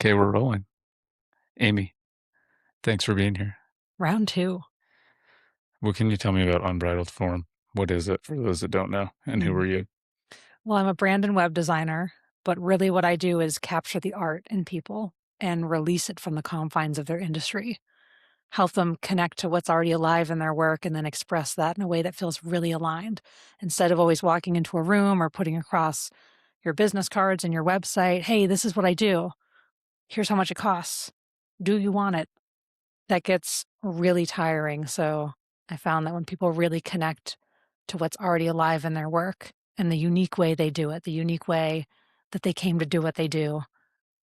Okay, we're rolling. Amy, thanks for being here. Round 2. What can you tell me about Unbridled Form? What is it for those that don't know? And who Mm. are you? Well, I'm a brand and web designer, but really what I do is capture the art in people and release it from the confines of their industry. Help them connect to what's already alive in their work and then express that in a way that feels really aligned. Instead of always walking into a room or putting across your business cards and your website, hey, this is what I do. Here's how much it costs. Do you want it? That gets really tiring. So I found that when people really connect to what's already alive in their work and the unique way they do it, the unique way that they came to do what they do,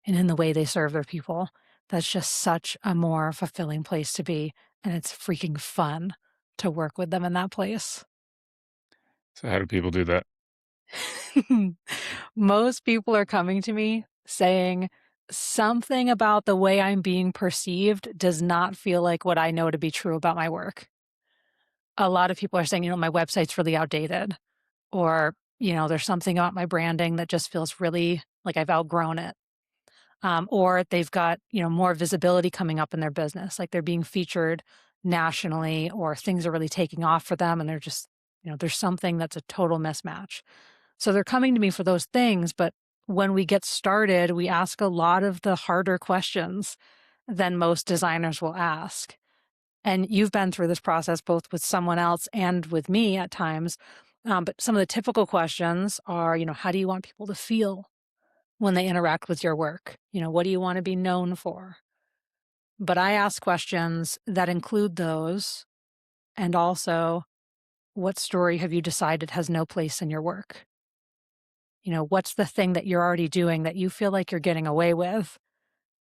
and in the way they serve their people, that's just such a more fulfilling place to be. And it's freaking fun to work with them in that place. So, how do people do that? Most people are coming to me saying something about the way I'm being perceived does not feel like what I know to be true about my work. A lot of people are saying, my website's really outdated, or, there's something about my branding that just feels really like I've outgrown it. Or they've got, more visibility coming up in their business, like they're being featured nationally, or things are really taking off for them. And they're just, there's something that's a total mismatch. So they're coming to me for those things. But when we get started, we ask a lot of the harder questions than most designers will ask. And you've been through this process both with someone else and with me at times. But some of the typical questions are, how do you want people to feel when they interact with your work? What do you want to be known for? But I ask questions that include those. And also, what story have you decided has no place in your work? What's the thing that you're already doing that you feel like you're getting away with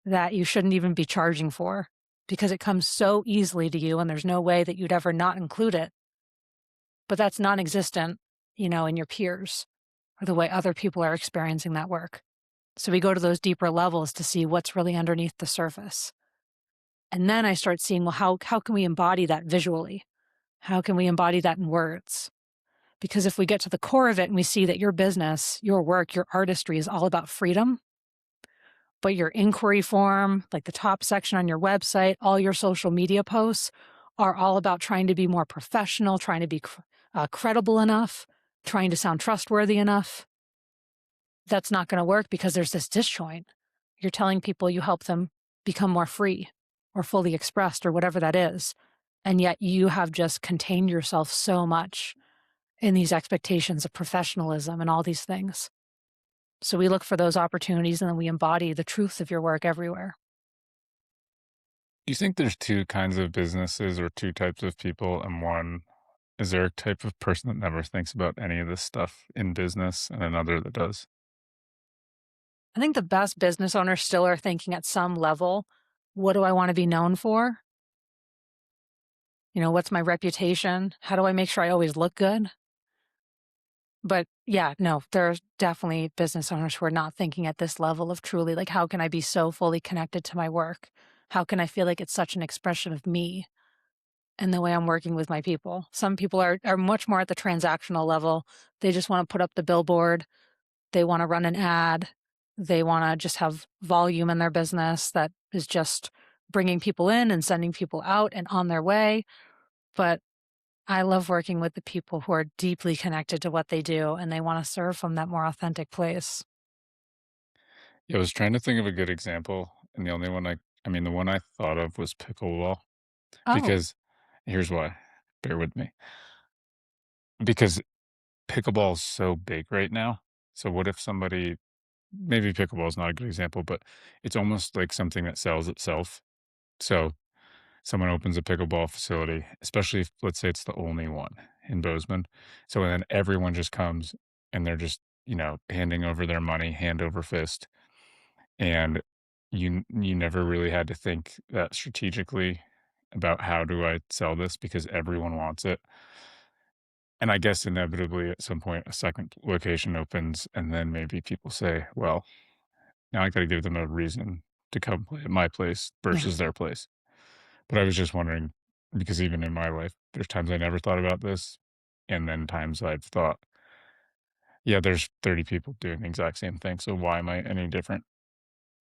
that you shouldn't even be charging for because it comes so easily to you and there's no way that you'd ever not include it? But that's non-existent, in your peers or the way other people are experiencing that work. So we go to those deeper levels to see what's really underneath the surface. And then I start seeing, well, how can we embody that visually? How can we embody that in words? Because if we get to the core of it and we see that your business, your work, your artistry is all about freedom, but your inquiry form, like the top section on your website, all your social media posts are all about trying to be more professional, trying to be credible enough, trying to sound trustworthy enough. That's not going to work because there's this disjoint. You're telling people you help them become more free or fully expressed or whatever that is. And yet you have just contained yourself so much in these expectations of professionalism and all these things. So we look for those opportunities and then we embody the truth of your work everywhere. Do you think there's two kinds of businesses or two types of people? And one, is there a type of person that never thinks about any of this stuff in business and another that does? I think the best business owners still are thinking at some level, what do I want to be known for? What's my reputation? How do I make sure I always look good? But yeah, no, there's definitely business owners who are not thinking at this level of truly like, how can I be so fully connected to my work? How can I feel like it's such an expression of me and the way I'm working with my people? Some people are much more at the transactional level. They just want to put up the billboard. They want to run an ad. They want to just have volume in their business that is just bringing people in and sending people out and on their way. But I love working with the people who are deeply connected to what they do and they want to serve from that more authentic place. Yeah, I was trying to think of a good example, and the only one I mean, the one I thought of was pickleball Oh, because here's why. Bear with me. Because pickleball is so big right now. So what if somebody maybe pickleball is not a good example, but it's almost like something that sells itself. So someone opens a pickleball facility, especially if let's say it's the only one in Bozeman. So then everyone just comes and they're just, handing over their money hand over fist. And you never really had to think that strategically about how do I sell this because everyone wants it. And I guess inevitably at some point a second location opens and then maybe people say, well, now I gotta give them a reason to come play at my place yeah. versus their place. But I was just wondering, because even in my life, there's times I never thought about this, and then times I've thought, yeah, there's 30 people doing the exact same thing, so why am I any different?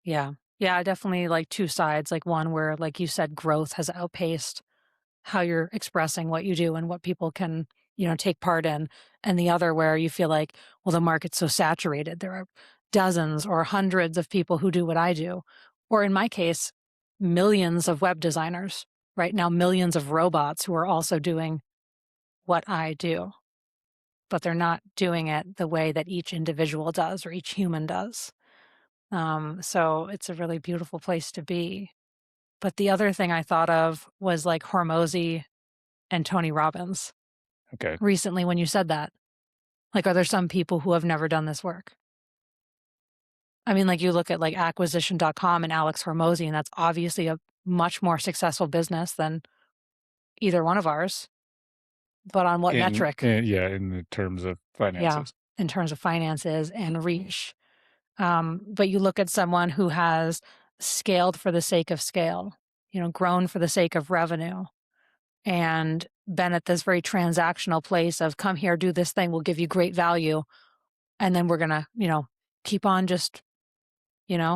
Yeah. Yeah, definitely like 2 sides, like one where, like you said, growth has outpaced how you're expressing what you do and what people can, take part in, and the other where you feel like, well, the market's so saturated. There are dozens or hundreds of people who do what I do. Or in my case, millions of web designers, right? Now millions of robots who are also doing what I do, but they're not doing it the way that each individual does or each human does. So it's a really beautiful place to be. But the other thing I thought of was like Hormozy and Tony Robbins Okay. recently when you said that. Like, are there some people who have never done this work? I mean, like, you look at, like, acquisition.com and Alex Hormozy, and that's obviously a much more successful business than either one of ours, but on what metric? Yeah, in the terms of Yeah, finances. in terms of finances and reach. But you look at someone who has scaled for the sake of scale, grown for the sake of revenue, and been at this very transactional place of, "Come here, do this thing, we'll give you great value, and then we're gonna, keep on just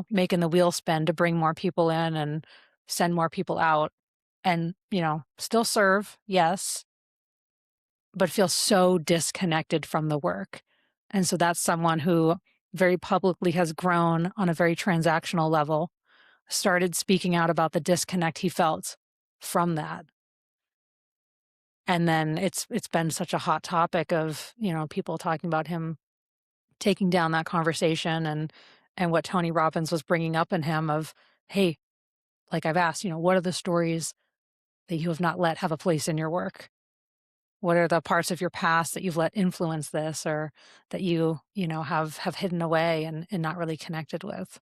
making the wheel spin to bring more people in and send more people out and, still serve, yes, but feel so disconnected from the work. And so that's someone who very publicly has grown on a very transactional level, started speaking out about the disconnect he felt from that. And then it's been such a hot topic of, people talking about him taking down that conversation and what Tony Robbins was bringing up in him of, hey, like I've asked, what are the stories that you have not let have a place in your work? What are the parts of your past that you've let influence this or that have hidden away and not really connected with?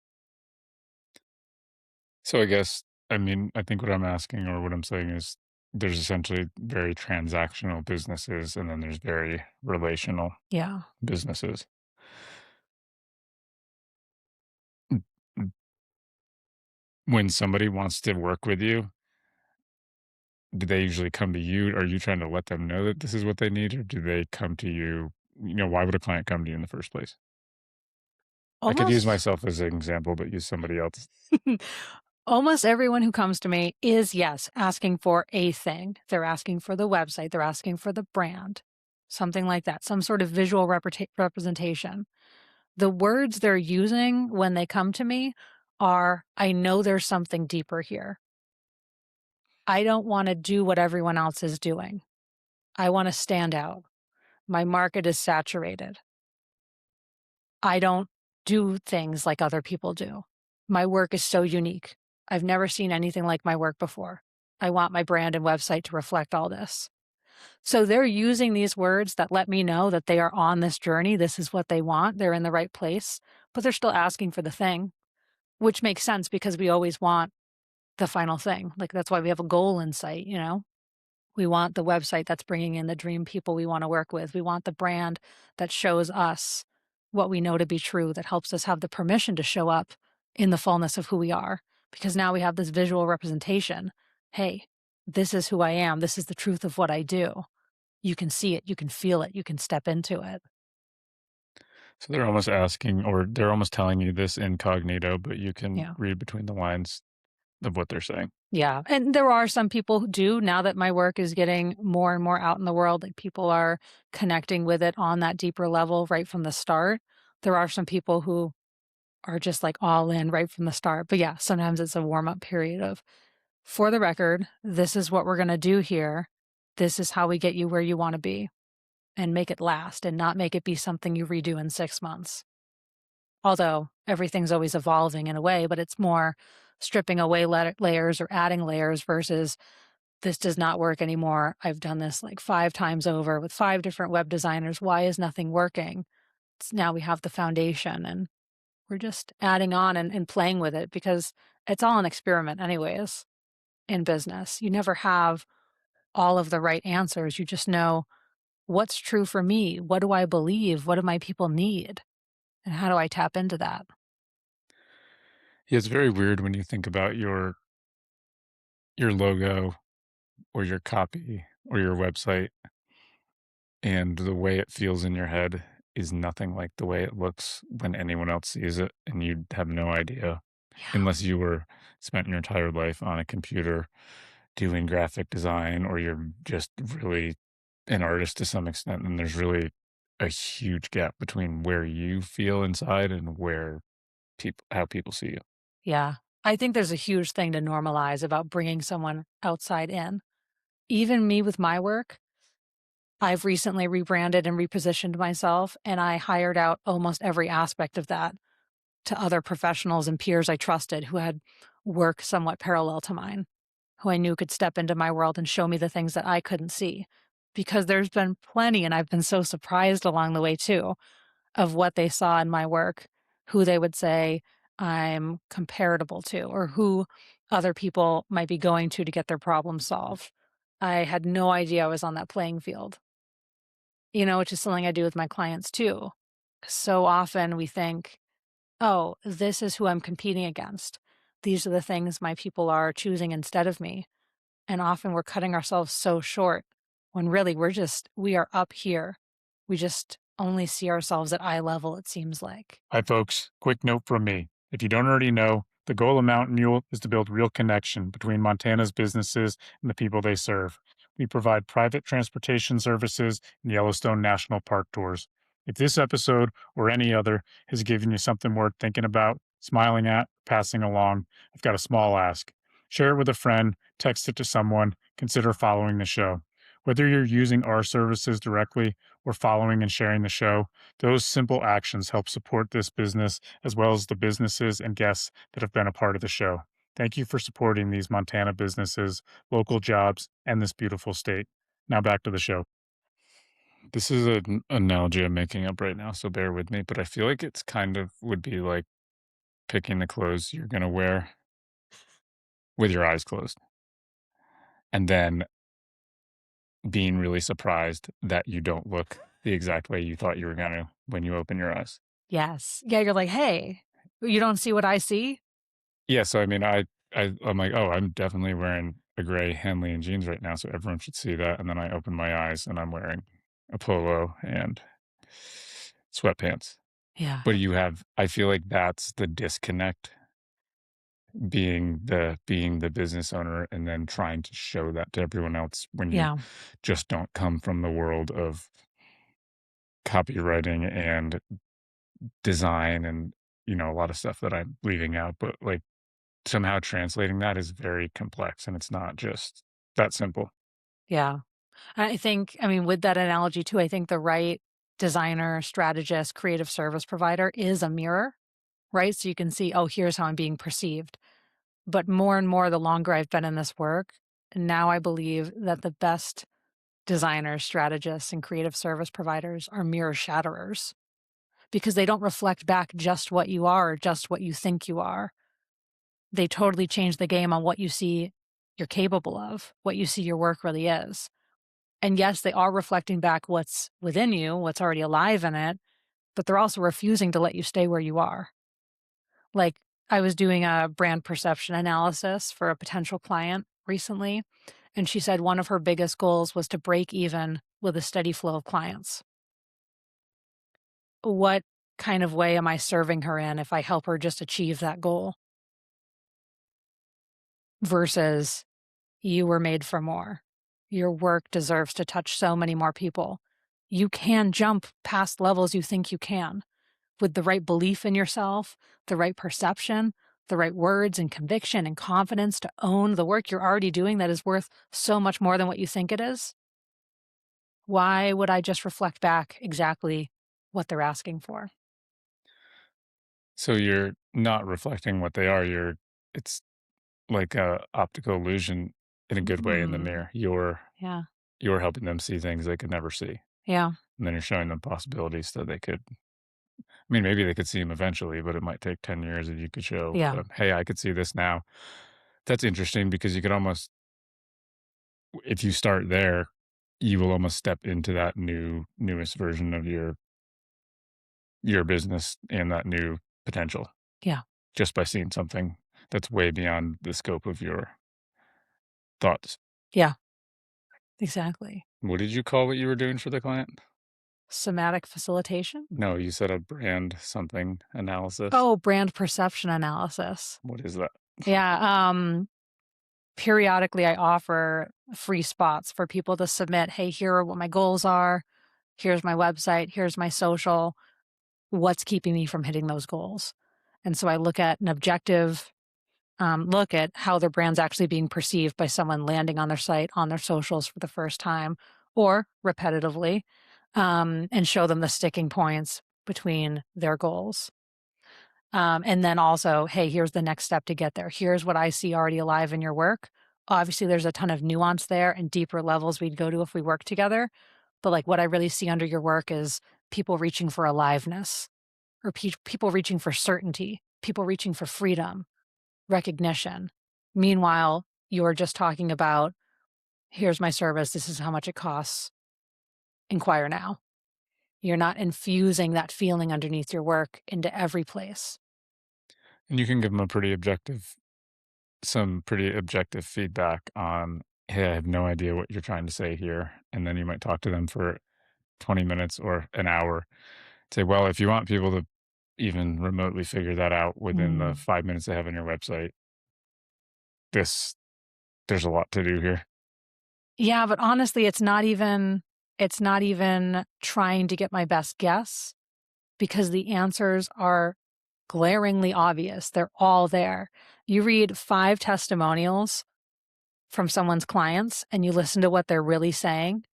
So I guess, I mean, I think what I'm asking or what I'm saying is there's essentially very transactional businesses and then there's very relational Yeah. businesses. Mm, mm, When somebody wants to work with you, do they usually come to you? Are you trying to let them know that this is what they need, or do they come to you? Why would a client come to you in the first place? I could use Almost myself as an example, but use somebody else. almost everyone who comes to me is, yes, asking for a thing. They're asking for the website, they're asking for the brand, something like that, some sort of visual representation. The words they're using when they come to me are, I know there's something deeper here. I don't want to do what everyone else is doing. I want to stand out. My market is saturated. I don't do things like other people do. My work is so unique. I've never seen anything like my work before. I want my brand and website to reflect all this. So they're using these words that let me know that they are on this journey. This is what they want. They're in the right place, but they're still asking for the thing, which makes sense because we always want the final thing. Like that's why we have a goal in sight. We want the website that's bringing in the dream people we want to work with. We want the brand that shows us what we know to be true, that helps us have the permission to show up in the fullness of who we are. Because now we have this visual representation. Hey, this is who I am. This is the truth of what I do. You can see it. You can feel it. You can step into it. So they're almost asking, or they're almost telling you this incognito, but you can Yeah. read between the lines of what they're saying. Yeah, and there are some people who do now that my work is getting more and more out in the world, like people are connecting with it on that deeper level right from the start. There are some people who are just like all in right from the start. But yeah, sometimes it's a warm up period of, for the record, this is what we're going to do here. This is how we get you where you want to be and make it last and not make it be something you redo in 6 months. Although everything's always evolving in a way, but it's more stripping away layers or adding layers versus this does not work anymore. I've done this like 5 times over with 5 different web designers. Why is nothing working? It's now we have the foundation and we're just adding on and playing with it because it's all an experiment anyways in business. You never have all of the right answers. You just know what's true for me. What do I believe? What do my people need? And how do I tap into that? Yeah, it's very weird when you think about your logo or your copy or your website and the way it feels in your head is nothing like the way it looks when anyone else sees it and you have no idea. Yeah. unless you were spent your entire life on a computer doing graphic design or you're just really an artist to some extent, and there's really a huge gap between where you feel inside and where people how people see you. Yeah. I think there's a huge thing to normalize about bringing someone outside in. Even me with my work, I've recently rebranded and repositioned myself, and I hired out almost every aspect of that to other professionals and peers I trusted who had work somewhat parallel to mine, who I knew could step into my world and show me the things that I couldn't see. Because there's been plenty, and I've been so surprised along the way too, of what they saw in my work, who they would say I'm comparable to, or who other people might be going to get their problem solved. I had no idea I was on that playing field, which is something I do with my clients too. So often we think, oh, this is who I'm competing against. These are the things my people are choosing instead of me. And often we're cutting ourselves so short when really we are up here. We just only see ourselves at eye level, it seems like. Hi, folks. Quick note from me. If you don't already know, the goal of Mountain Mule is to build real connection between Montana's businesses and the people they serve. We provide private transportation services and Yellowstone National Park tours. If this episode or any other has given you something worth thinking about, smiling at, passing along, I've got a small ask. Share it with a friend, text it to someone, consider following the show. Whether you're using our services directly or following and sharing the show, those simple actions help support this business as well as the businesses and guests that have been a part of the show. Thank you for supporting these Montana businesses, local jobs, and this beautiful state. Now back to the show. This is an analogy I'm making up right now, so bear with me, but I feel like it's kind of would be like picking the clothes you're going to wear with your eyes closed and then being really surprised that you don't look the exact way you thought you were going to when you open your eyes. Yes. Yeah, you're like, "Hey, you don't see what I see?" Yeah, so I mean, I'm like, "Oh, I'm definitely wearing a gray Henley and jeans right now, so everyone should see that," and then I open my eyes and I'm wearing a polo and sweatpants. Yeah. But you have I feel like that's the disconnect, being the business owner and then trying to show that to everyone else when you Yeah. just don't come from the world of copywriting and design and, a lot of stuff that I'm leaving out, but, like, somehow translating that is very complex, and it's not just that simple. Yeah. I mean, with that analogy too, I think the right designer, strategist, creative service provider is a mirror, right? So you can see, "Oh, here's how I'm being perceived." But more and more, the longer I've been in this work, now I believe that the best designers, strategists, and creative service providers are mirror shatterers because they don't reflect back just what you are or just what you think you are. They totally change the game on what you see you're capable of, what you see your work really is. And yes, they are reflecting back what's within you, what's already alive in it, but they're also refusing to let you stay where you are. Like, I was doing a brand perception analysis for a potential client recently, and she said one of her biggest goals was to break even with a steady flow of clients. What kind of way am I serving her in if I help her just achieve that goal versus you were made for more? Your work deserves to touch so many more people. You can jump past levels you think you can with the right belief in yourself, the right perception, the right words and conviction and confidence to own the work you're already doing that is worth so much more than what you think it is. Why would I just reflect back exactly what they're asking for? So you're not reflecting what they are, it's like a optical illusion in a good way in the Mm, mirror. yeah, You're helping them see things they could never see, yeah, and then you're showing them possibilities so they could I mean, maybe they could see them eventually, but it might take 10 years if you could show yeah, them, "Hey, I could see this now." That's interesting because you could almost if you start there, you will almost step into that newest version of your business and that new potential yeah, just by seeing something that's way beyond the scope of your thoughts. yeah, exactly. What did you call what you were doing for the client? Somatic facilitation? No, you said a brand something analysis. Oh, brand perception analysis. What is that? Yeah, periodically I offer free spots for people to submit, "Hey, here are what my goals are. Here's my website. Here's my social. What's keeping me from hitting those goals?" And so I look at an objective look at how their brand's actually being perceived by someone landing on their site, on their socials for the first time or repetitively, and show them the sticking points between their goals. And then also, hey, here's the next step to get there. Here's what I see already alive in your work. Obviously, there's a ton of nuance there and deeper levels we'd go to if we work together. But like what I really see under your work is people reaching for aliveness or people reaching for certainty, people reaching for freedom, recognition. Meanwhile, you're just talking about, here's my service, this is how much it costs, inquire now. You're not infusing that feeling underneath your work into every place. And you can give them a pretty objective some pretty objective feedback on, "Hey, I have no idea what you're trying to say here." And then you might talk to them for 20 minutes or an hour. Say, "Well, if you want people to even remotely figure that out within the Mm. 5 minutes they have on your website, this there's a lot to do here." Yeah, but honestly, it's not even trying to get my best guess because the answers are glaringly obvious. They're all there. You read 5 testimonials from someone's clients and you listen to what they're really saying,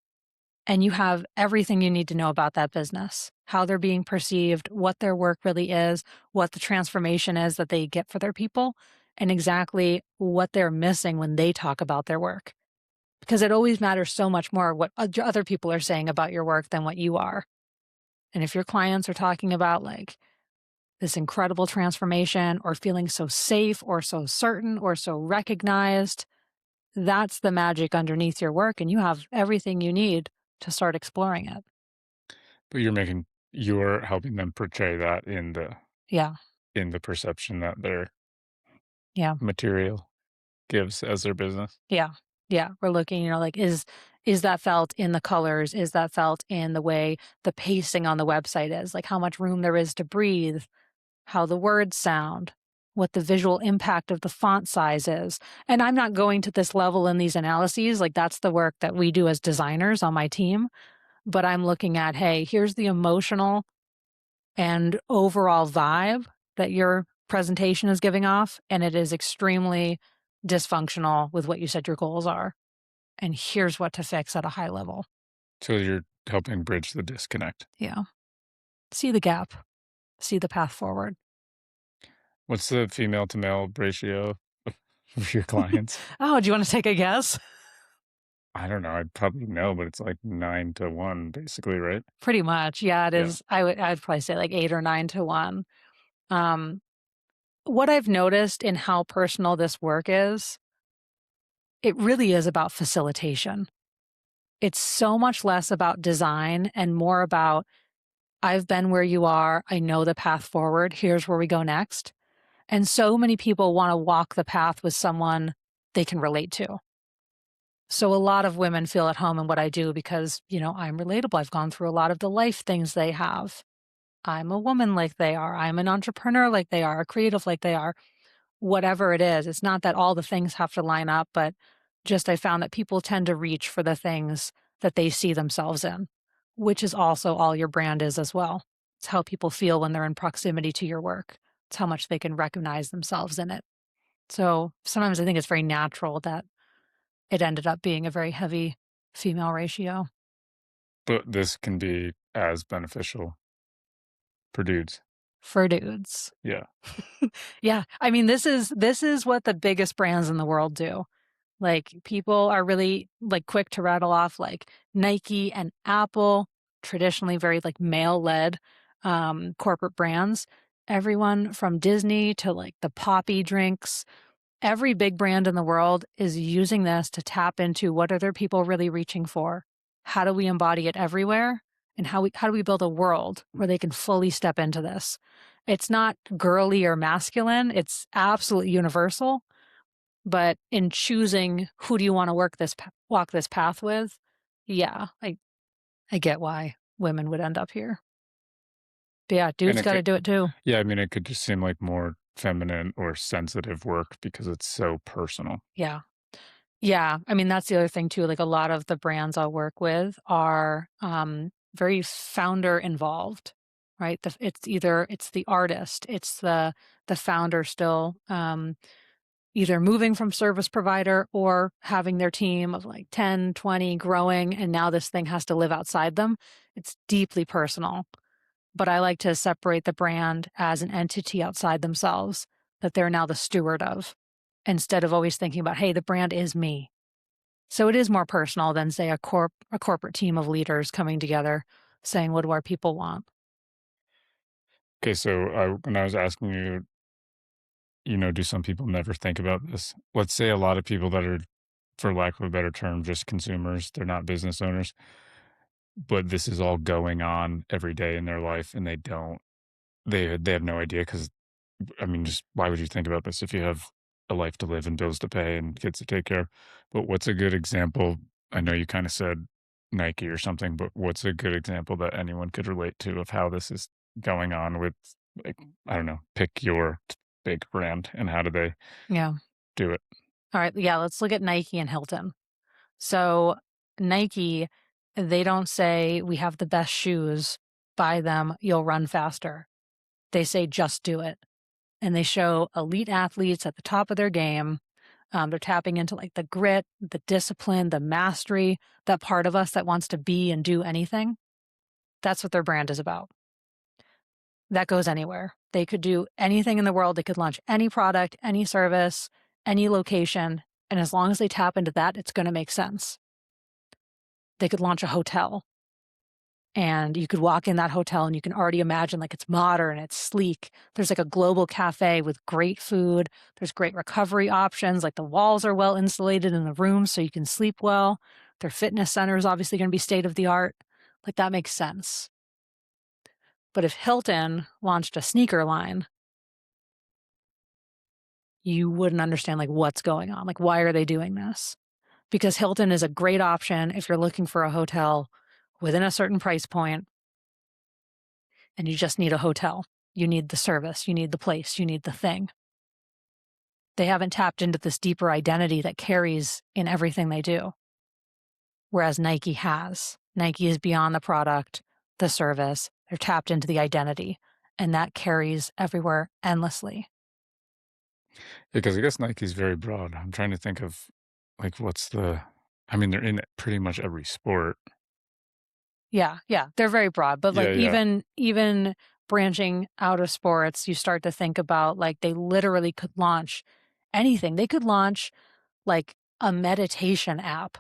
and you have everything you need to know about that business, how they're being perceived, what their work really is, what the transformation is that they get for their people, and exactly what they're missing when they talk about their work. Because it always matters so much more what other people are saying about your work than what you are. And if your clients are talking about like this incredible transformation or feeling so safe or so certain or so recognized, that's the magic underneath your work. And you have everything you need to start exploring it. But you're helping them portray that Yeah. in the perception that their Yeah. material gives as their business. Yeah. Yeah. We're looking, like is that felt in the colors? Is that felt in the way the pacing on the website is? Like how much room there is to breathe, how the words sound, what the visual impact of the font size is. And I'm not going to this level in these analyses. Like that's the work that we do as designers on my team. But I'm looking at, hey, here's the emotional and overall vibe that your presentation is giving off. And it is extremely dysfunctional with what you said your goals are. And here's what to fix at a high level. So you're helping bridge the disconnect. Yeah. See the gap, see the path forward. What's the female to male ratio of your clients? Oh, do you want to take a guess? I don't know. I'd probably know, but it's like 9 to 1 basically, right? Pretty much. Yeah, it Yeah. is. I'd probably say like 8 or 9 to 1. Um, what I've noticed in how personal this work is, it really is about facilitation. It's so much less about design and more about I've been where you are. I know the path forward. Here's where we go next. And so many people want to walk the path with someone they can relate to. So a lot of women feel at home in what I do because, I'm relatable. I've gone through a lot of the life things they have. I'm a woman like they are. I'm an entrepreneur like they are, a creative like they are. Whatever it is, it's not that all the things have to line up, but just I found that people tend to reach for the things that they see themselves in, which is also all your brand is as well. It's how people feel when they're in proximity to your work. It's how much they can recognize themselves in it. So sometimes I think it's very natural that it ended up being a very heavy female ratio But this can be as beneficial for dudes. for dudes. Yeah. Yeah, I mean, this is what the biggest brands in the world do. Like, people are really, like, quick to rattle off, like, Nike and Apple, traditionally very, like, male-led, corporate brands. Everyone from Disney to, like, the Poppy drinks, every big brand in the world is using this to tap into what are their people really reaching for? How do we embody it everywhere? And how do we build a world where they can fully step into this? It's not girly or masculine, it's absolutely universal, but in choosing who do you wanna walk this path with, yeah, I get why. women would end up here. But yeah, And dudes it could gotta do it too. yeah, I mean, it could just seem like more feminine or sensitive work because it's so personal. Yeah. Yeah, I mean, that's the other thing too, like, a lot of the brands I'll work with are, very founder involved, right? It's the artist, it's the founder still, either moving from service provider or having their team of, like, 10, 20 growing, and now this thing has to live outside them. It's deeply personal, but I like to separate the brand as an entity outside themselves that they're now the steward of, instead of always thinking about, "Hey, the brand is me." So it is more personal than, say, a corporate team of leaders coming together saying, "What do our people want?" Okay, so when I was asking you, do some people never think about this? Let's say a lot of people that are, for lack of a better term, just consumers, they're not business owners, but this is all going on every day in their life and they have no idea because I mean, just why would you think about this if you have a life to live and bills to pay and kids to take care of? But what's a good example? I know you kind of said Nike or something, but what's a good example that anyone could relate to of how this is going on with, like, I don't know, pick your big brand and how do they Yeah. do it? All right, yeah, let's look at Nike and Hilton. So, Nike, they don't say, "We have the best shoes, buy them, you'll run faster." They say, "Just do it." And they show elite athletes at the top of their game. They're tapping into, like, the grit, the discipline, the mastery, that part of us that wants to be and do anything. That's what their brand is about. That goes anywhere. They could do anything in the world. They could launch any product, any service, any location, and as long as they tap into that, it's gonna make sense. They could launch a hotel, and you could walk in that hotel, and you can already imagine, like, it's modern, it's sleek. There's, like, a global cafe with great food. There's great recovery options, like, the walls are well insulated in the rooms so you can sleep well. Their fitness center is obviously gonna be state of the art. Like, that makes sense. But if Hilton launched a sneaker line, you wouldn't understand, like, what's going on, like, why are they doing this? Because Hilton is a great option if you're looking for a hotel within a certain price point and you just need a hotel. You need the service, you need the place, you need the thing. They haven't tapped into this deeper identity that carries in everything they do, whereas Nike has. Nike is beyond the product, the service, they're tapped into the identity, and that carries everywhere endlessly. Because I guess Nike's very broad. I'm trying to think of like I mean, they're in pretty much every sport. Yeah, yeah, they're very broad, but, Yeah, like, yeah. even branching out of sports, you start to think about, like, they literally could launch anything. They could launch, like, a meditation app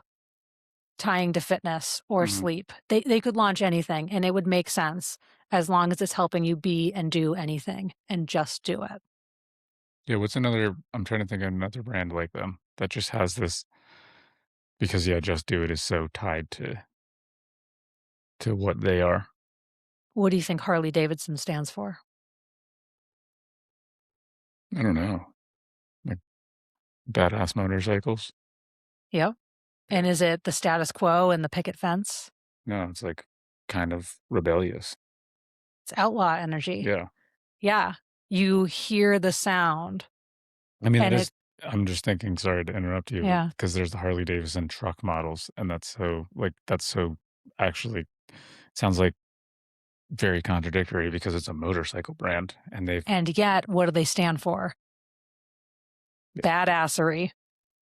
tying to fitness or Mhm. sleep. They could launch anything, and it would make sense as long as it's helping you be and do anything, and just do it. Yeah, what's another I'm trying to think of another brand like them that just has this because, yeah, Just Do It is so tied to what they are. What do you think Harley Davidson stands for? I don't know, like, badass motorcycles? Yep, Yeah. and is it the status quo and the picket fence? No, it's, like, kind of rebellious. It's outlaw energy. Yeah. Yeah, you hear the sound, I mean, it and is it I'm just thinking, sorry to interrupt you, yeah. because there's the Harley Davidson truck models, and that's so actually sounds like very contradictory because it's a motorcycle brand, and they've And yet, what do they stand for? yeah, Badassery.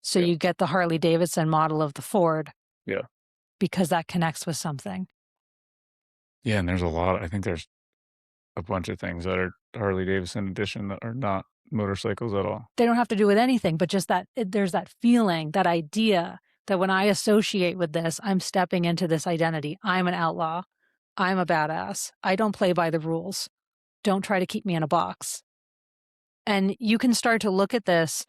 So yeah, you get the Harley Davidson model of the Ford yeah. because that connects with something. Yeah, and I think there's a bunch of things that are Harley Davidson edition that are not motorcycles at all. They don't have to do with anything, but just that there's that feeling, that idea that when I associate with this, I'm stepping into this identity. I'm an outlaw. I'm a badass. I don't play by the rules. Don't try to keep me in a box. And you can start to look at this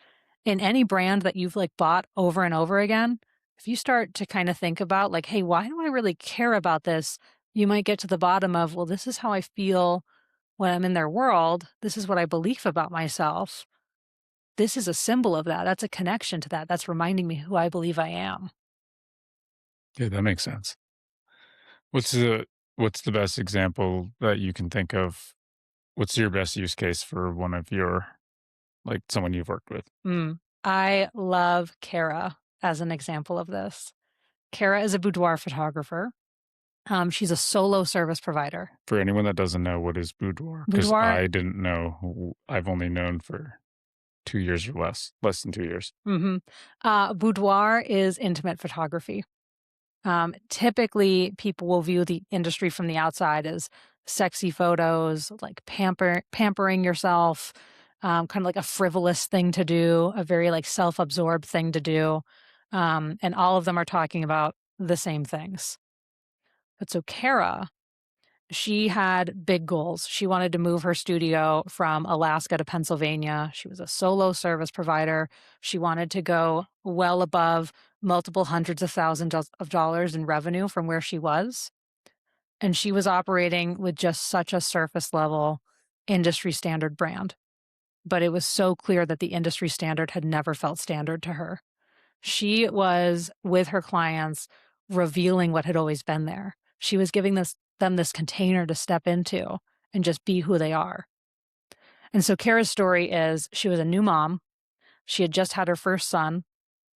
in any brand that you've like bought over and over again. If you start to kind of think about like, hey, why do I really care about this? You might get to the bottom of, well, this is how I feel when I'm in their world. This is what I believe about myself. This is a symbol of that. That's a connection to that. That's reminding me who I believe I am. Yeah, that makes sense. What's the What's the best example that you can think of? What's your best use case for one of your like, someone you've worked with? I love Kara as an example of this. Kara is a boudoir photographer. She's a solo service provider. For anyone that doesn't know, what is boudoir? Because Boudoir, I didn't know. I've only known for 2 years or less than 2 years. mhm. Boudoir is intimate photography. Typically, people will view the industry from the outside as sexy photos, like pampering yourself, kind of like a frivolous thing to do, a very like self-absorbed thing to do, and all of them are talking about the same things. But so Kara, she had big goals. She wanted to move her studio from Alaska to Pennsylvania. She was a solo service provider. She wanted to go well above multiple hundreds of thousands of dollars in revenue from where she was. And she was operating with just such a surface level industry standard brand. But it was so clear that the industry standard had never felt standard to her. She was with her clients revealing what had always been there. She was giving them this container to step into and just be who they are. And so Kara's story is she was a new mom. She had just had her first son.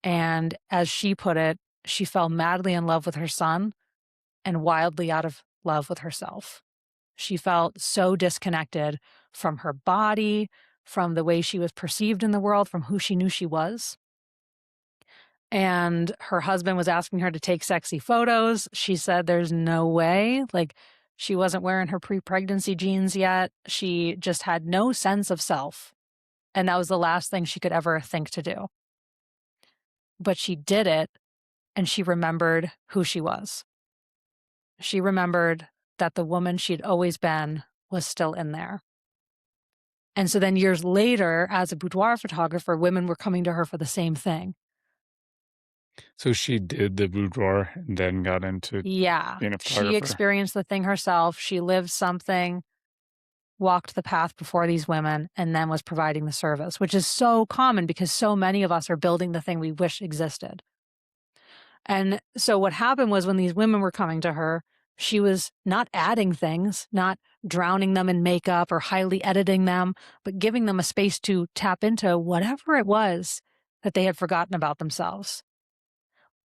And as she put it, she fell madly in love with her son and wildly out of love with herself. She felt so disconnected from her body, from the way she was perceived in the world, from who she knew she was. And her husband was asking her to take sexy photos. She said there's no way. Like, she wasn't wearing her pre-pregnancy jeans yet. She just had no sense of self, and that was the last thing she could ever think to do. But she did it, and she remembered who she was. She remembered that the woman she'd always been was still in there. And so then years later, as a boudoir photographer, women were coming to her for the same thing. So she did the boudoir and then got into Yeah, being a she photographer? experienced the thing herself. She lived something, walked the path before these women, and then was providing the service, which is so common because so many of us are building the thing we wish existed. And so what happened was when these women were coming to her, she was not adding things, not drowning them in makeup or highly editing them, but giving them a space to tap into whatever it was that they had forgotten about themselves.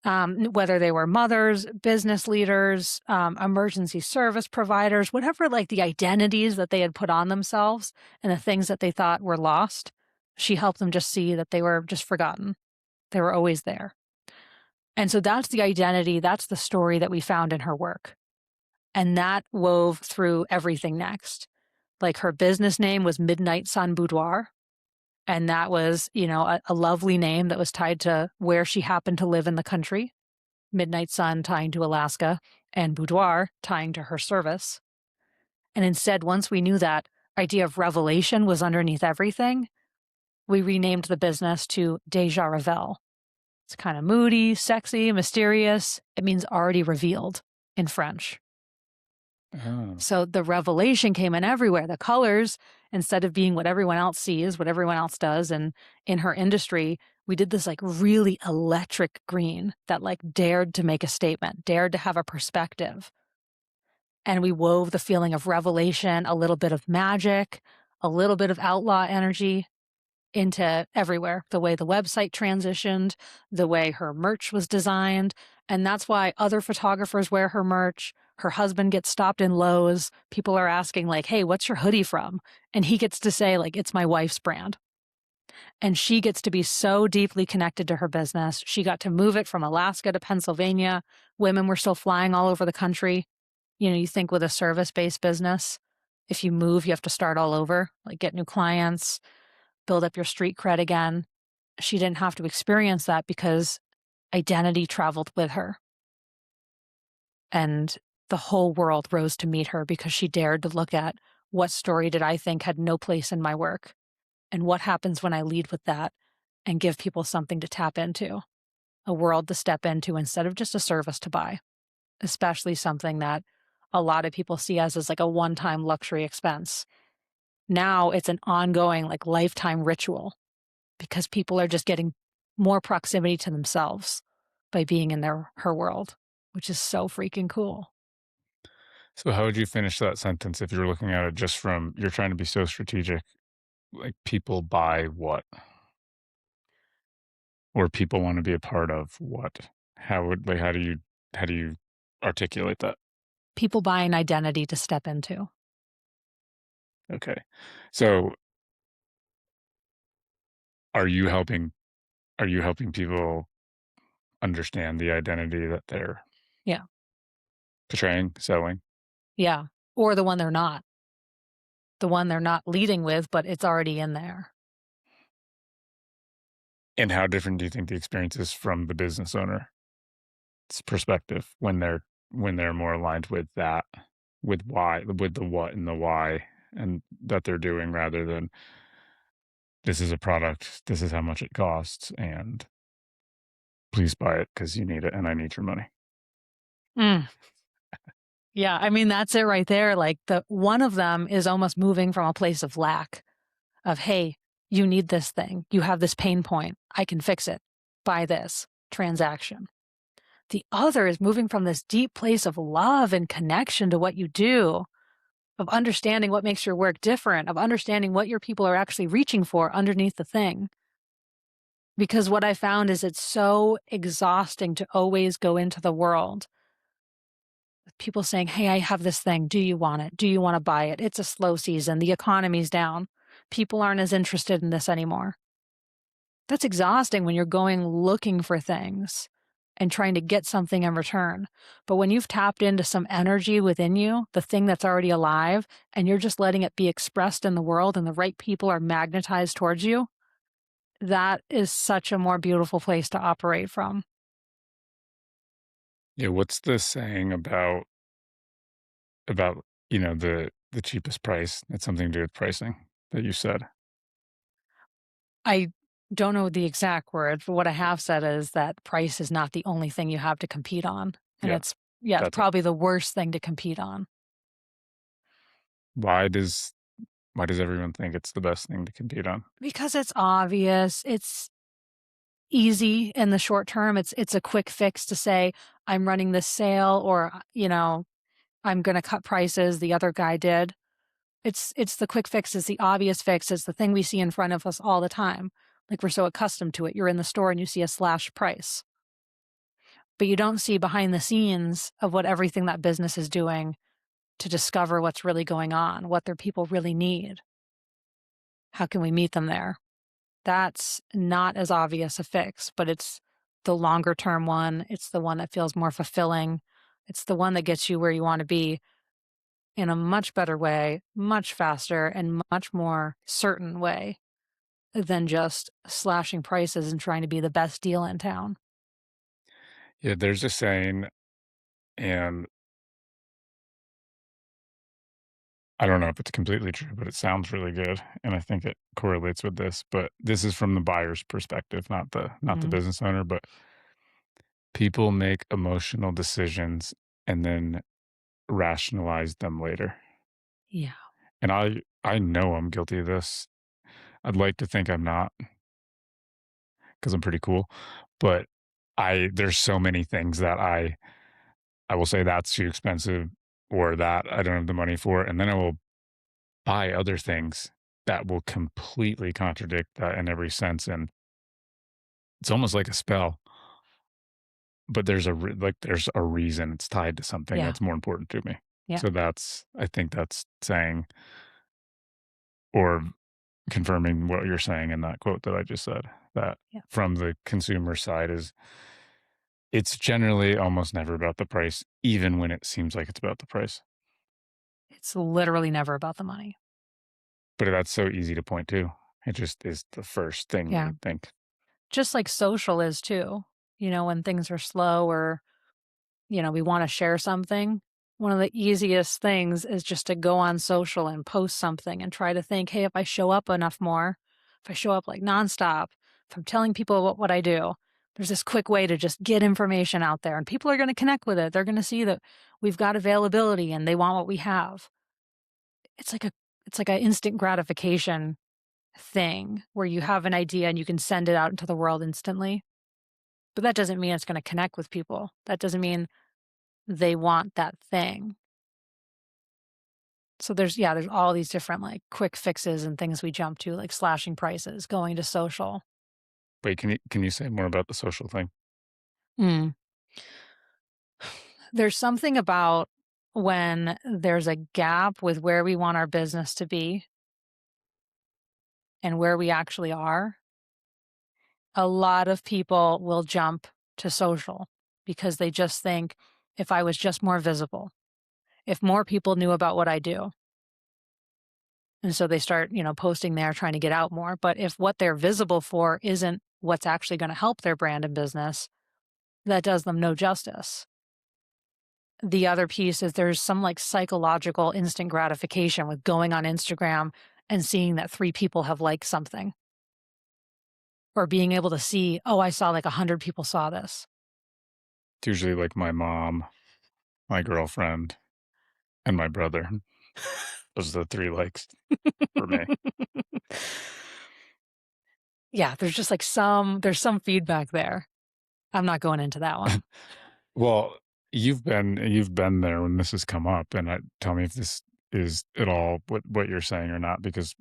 Whether they were mothers, business leaders, emergency service providers, whatever, like the identities that they had put on themselves and the things that they thought were lost, she helped them just see that they were just forgotten. They were always there. And so that's the identity, that's the story that we found in her work. And that wove through everything next. Like her business name was Midnight Sun Boudoir. And that was, a lovely name that was tied to where she happened to live in the country. Midnight Sun tying to Alaska, and boudoir tying to her service. And instead, once we knew that idea of revelation was underneath everything, we renamed the business to Deja Revel. It's kind of moody, sexy, mysterious. It means already revealed in French. Oh. So the revelation came in everywhere. The colors, instead of being what everyone else sees, what everyone else does, and in her industry, we did this like really electric green that like dared to make a statement, dared to have a perspective. And we wove the feeling of revelation, a little bit of magic, a little bit of outlaw energy into everywhere. The way the website transitioned, the way her merch was designed. And that's why other photographers wear her merch. Her husband gets stopped in Lowe's. People are asking, like, hey, what's your hoodie from? And he gets to say, like, it's my wife's brand. And she gets to be so deeply connected to her business. She got to move it from Alaska to Pennsylvania. Women were still flying all over the country. You think with a service-based business, if you move, you have to start all over, like get new clients, build up your street cred again. She didn't have to experience that because identity traveled with her. And the whole world rose to meet her because she dared to look at what story did I think had no place in my work? And what happens when I lead with that and give people something to tap into, a world to step into instead of just a service to buy, especially something that a lot of people see as like a one-time luxury expense. Now it's an ongoing, like lifetime ritual because people are just getting more proximity to themselves by being in her world, which is so freaking cool. So how would you finish that sentence if you're looking at it just from you're trying to be so strategic, like people buy what? Or people wanna be a part of what? How do you articulate that? People buy an identity to step into. Okay. So, are you helping are you helping people understand the identity that they're Yeah. portraying, selling? Yeah. Or the one they're not. The one they're not leading with, but it's already in there. And how different do you think the experience is from the business owner's perspective when they're more aligned with that, with the what and the why and that they're doing rather than this is a product, this is how much it costs, and please buy it because you need it and I need your money. Mm. Yeah, I mean, that's it right there. Like the one of them is almost moving from a place of lack of, hey, you need this thing. You have this pain point. I can fix it. Buy this transaction. The other is moving from this deep place of love and connection to what you do, of understanding what makes your work different, of understanding what your people are actually reaching for underneath the thing. Because what I found is it's so exhausting to always go into the world with people saying, hey, I have this thing. Do you want it? Do you want to buy it? It's a slow season. The economy's down. People aren't as interested in this anymore. That's exhausting when you're going looking for things and trying to get something in return. But when you've tapped into some energy within you, the thing that's already alive, and you're just letting it be expressed in the world and the right people are magnetized towards you, that is such a more beautiful place to operate from. Yeah, what's the saying about, the cheapest price? It's something to do with pricing that you said. I don't know the exact word, but what I have said is that price is not the only thing you have to compete on. And Yeah, it's that's it. probably the worst thing to compete on Why does why does everyone think it's the best thing to compete on? because it's obvious. It's easy in the short term. It's a quick fix to say, I'm running this sale or, I'm going to cut prices. The other guy did. It's the quick fix. It's the obvious fix. It's the thing we see in front of us all the time. Like we're so accustomed to it. You're in the store and you see a slash price, but you don't see behind the scenes of what everything that business is doing to discover what's really going on, what their people really need. How can we meet them there? That's not as obvious a fix, but it's the longer term one. It's the one that feels more fulfilling. It's the one that gets you where you want to be in a much better way, much faster, and much more certain way than just slashing prices and trying to be the best deal in town. Yeah, there's a saying, and I don't know if it's completely true, but it sounds really good, and I think it correlates with this, but this is from the buyer's perspective, not the Mhm. business owner, but people make emotional decisions and then rationalize them later. Yeah. And I know I'm guilty of this. I'd like to think I'm not because 'cause I'm pretty cool, but I there's so many things that I will say that's too expensive or that I don't have the money for, and then I will buy other things that will completely contradict that in every sense, and it's almost like a spell, but there's a reason it's tied to something Yeah. that's more important to me. Yeah. So I think that's saying or confirming what you're saying in that quote that I just said, that Yeah. from the consumer side is it's generally almost never about the price, even when it seems like it's about the price. It's literally never about the money. But that's so easy to point to. It just is the first thing you Yeah. would think. Just like social is too. When things are slow or, we want to share something. One of the easiest things is just to go on social and post something and try to think, hey, if I show up enough more, if I show up like nonstop, if I'm telling people what I do, there's this quick way to just get information out there and people are going to connect with it. They're going to see that we've got availability and they want what we have. It's like a it's like an instant gratification thing where you have an idea and you can send it out into the world instantly. But that doesn't mean it's going to connect with people. That doesn't mean they want that thing. So there's all these different, like, quick fixes and things we jump to, like slashing prices, going to social. Wait, can you say more about the social thing? Mm. There's something about when there's a gap with where we want our business to be and where we actually are, a lot of people will jump to social because they just think, if I was just more visible, if more people knew about what I do. And so they start, posting there, trying to get out more. But if what they're visible for isn't what's actually going to help their brand and business, that does them no justice. The other piece is there's some like psychological instant gratification with going on Instagram and seeing that 3 people have liked something, or being able to see, oh, I saw like 100 people saw this. It's usually like my mom, my girlfriend, and my brother. Those are the 3 likes for me. Yeah, there's just like there's some feedback there. I'm not going into that one. Well, you've been there when this has come up, and tell me if this is at all what you're saying or not, because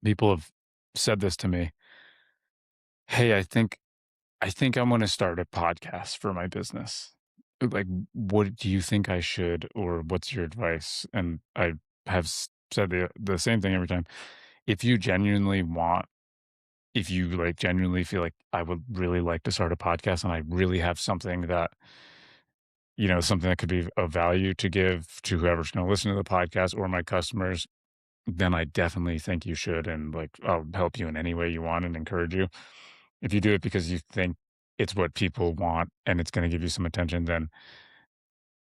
people have said this to me. "Hey, I think I'm gonna start a podcast for my business. Like, what do you think I should, or what's your advice?" And I have said the same thing every time. If you genuinely want, if you like genuinely feel like I would really like to start a podcast, and I really have something that something that could be of value to give to whoever's going to listen to the podcast or my customers, then I definitely think you should. And like, I'll help you in any way you want and encourage you. If you do it because you think it's what people want and it's going to give you some attention, then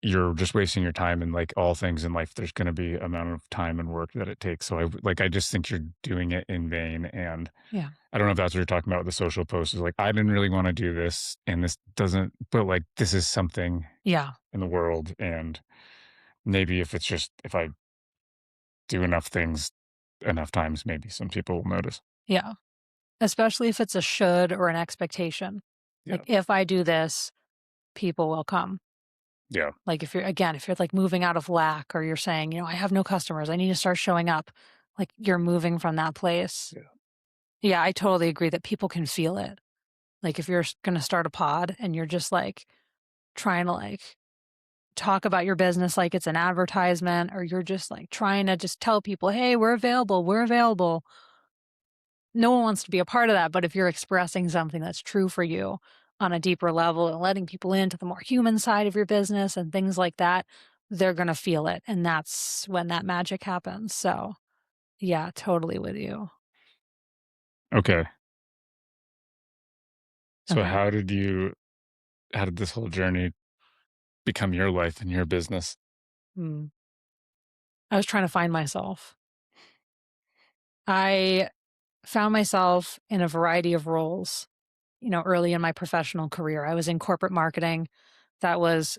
you're just wasting your time. And like all things in life, there's going to be amount of time and work that it takes. So I just think you're doing it in vain. And Yeah. I don't know if that's what you're talking about with the social posts. Is like, I didn't really want to do this and this doesn't, but like, this is something Yeah. in the world. And maybe if I do enough things enough times, maybe some people will notice. Yeah. Especially if it's a should or an expectation. Yeah. Like, if I do this, people will come. Yeah. Like, if you're like moving out of lack, or you're saying, I have no customers, I need to start showing up, like, you're moving from that place. Yeah. Yeah, I totally agree that people can feel it. Like, if you're going to start a pod and you're just like trying to like talk about your business like it's an advertisement, or you're just like trying to just tell people, hey, we're available, we're available. No one wants to be a part of that. But if you're expressing something that's true for you on a deeper level and letting people into the more human side of your business and things like that, they're going to feel it. And that's when that magic happens. So, yeah, totally with you. Okay. So Okay. how did this whole journey become your life and your business? Hmm. I was trying to find myself. I found myself in a variety of roles, early in my professional career. I was in corporate marketing. That was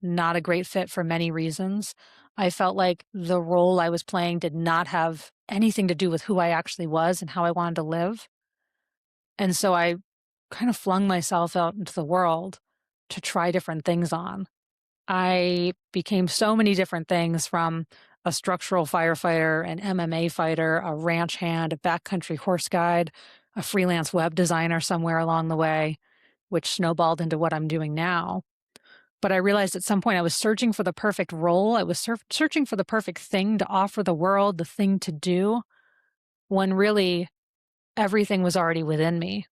not a great fit for many reasons. I felt like the role I was playing did not have anything to do with who I actually was and how I wanted to live. And so I kind of flung myself out into the world to try different things on. I became so many different things, from a structural firefighter, an MMA fighter, a ranch hand, a backcountry horse guide, a freelance web designer somewhere along the way, which snowballed into what I'm doing now. But I realized at some point I was searching for the perfect role. I was searching for the perfect thing to offer the world, the thing to do, when really everything was already within me.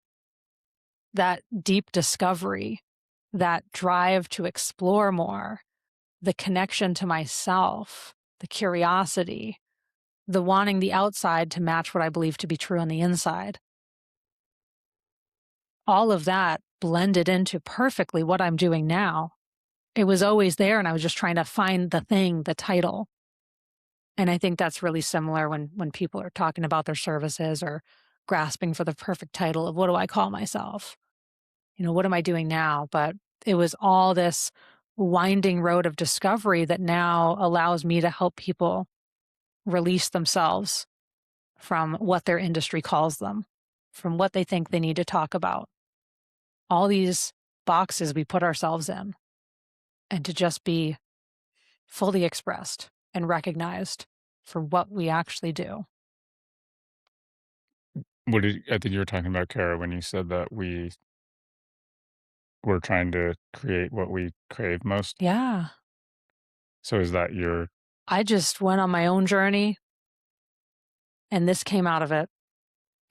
That deep discovery, that drive to explore more, the connection to myself, the curiosity, the wanting the outside to match what I believe to be true on the inside. All of that blended into perfectly what I'm doing now. It was always there, and I was just trying to find the thing, the title. And I think that's really similar when people are talking about their services or grasping for the perfect title of, what do I call myself? What am I doing now? But it was all this winding road of discovery that now allows me to help people release themselves from what their industry calls them, from what they think they need to talk about. All these boxes we put ourselves in, and to just be fully expressed. and recognized for what we actually do. What did I think you were talking about, Kara, when you said that we were trying to create what we crave most? Yeah. So is that your I just went on my own journey and this came out of it.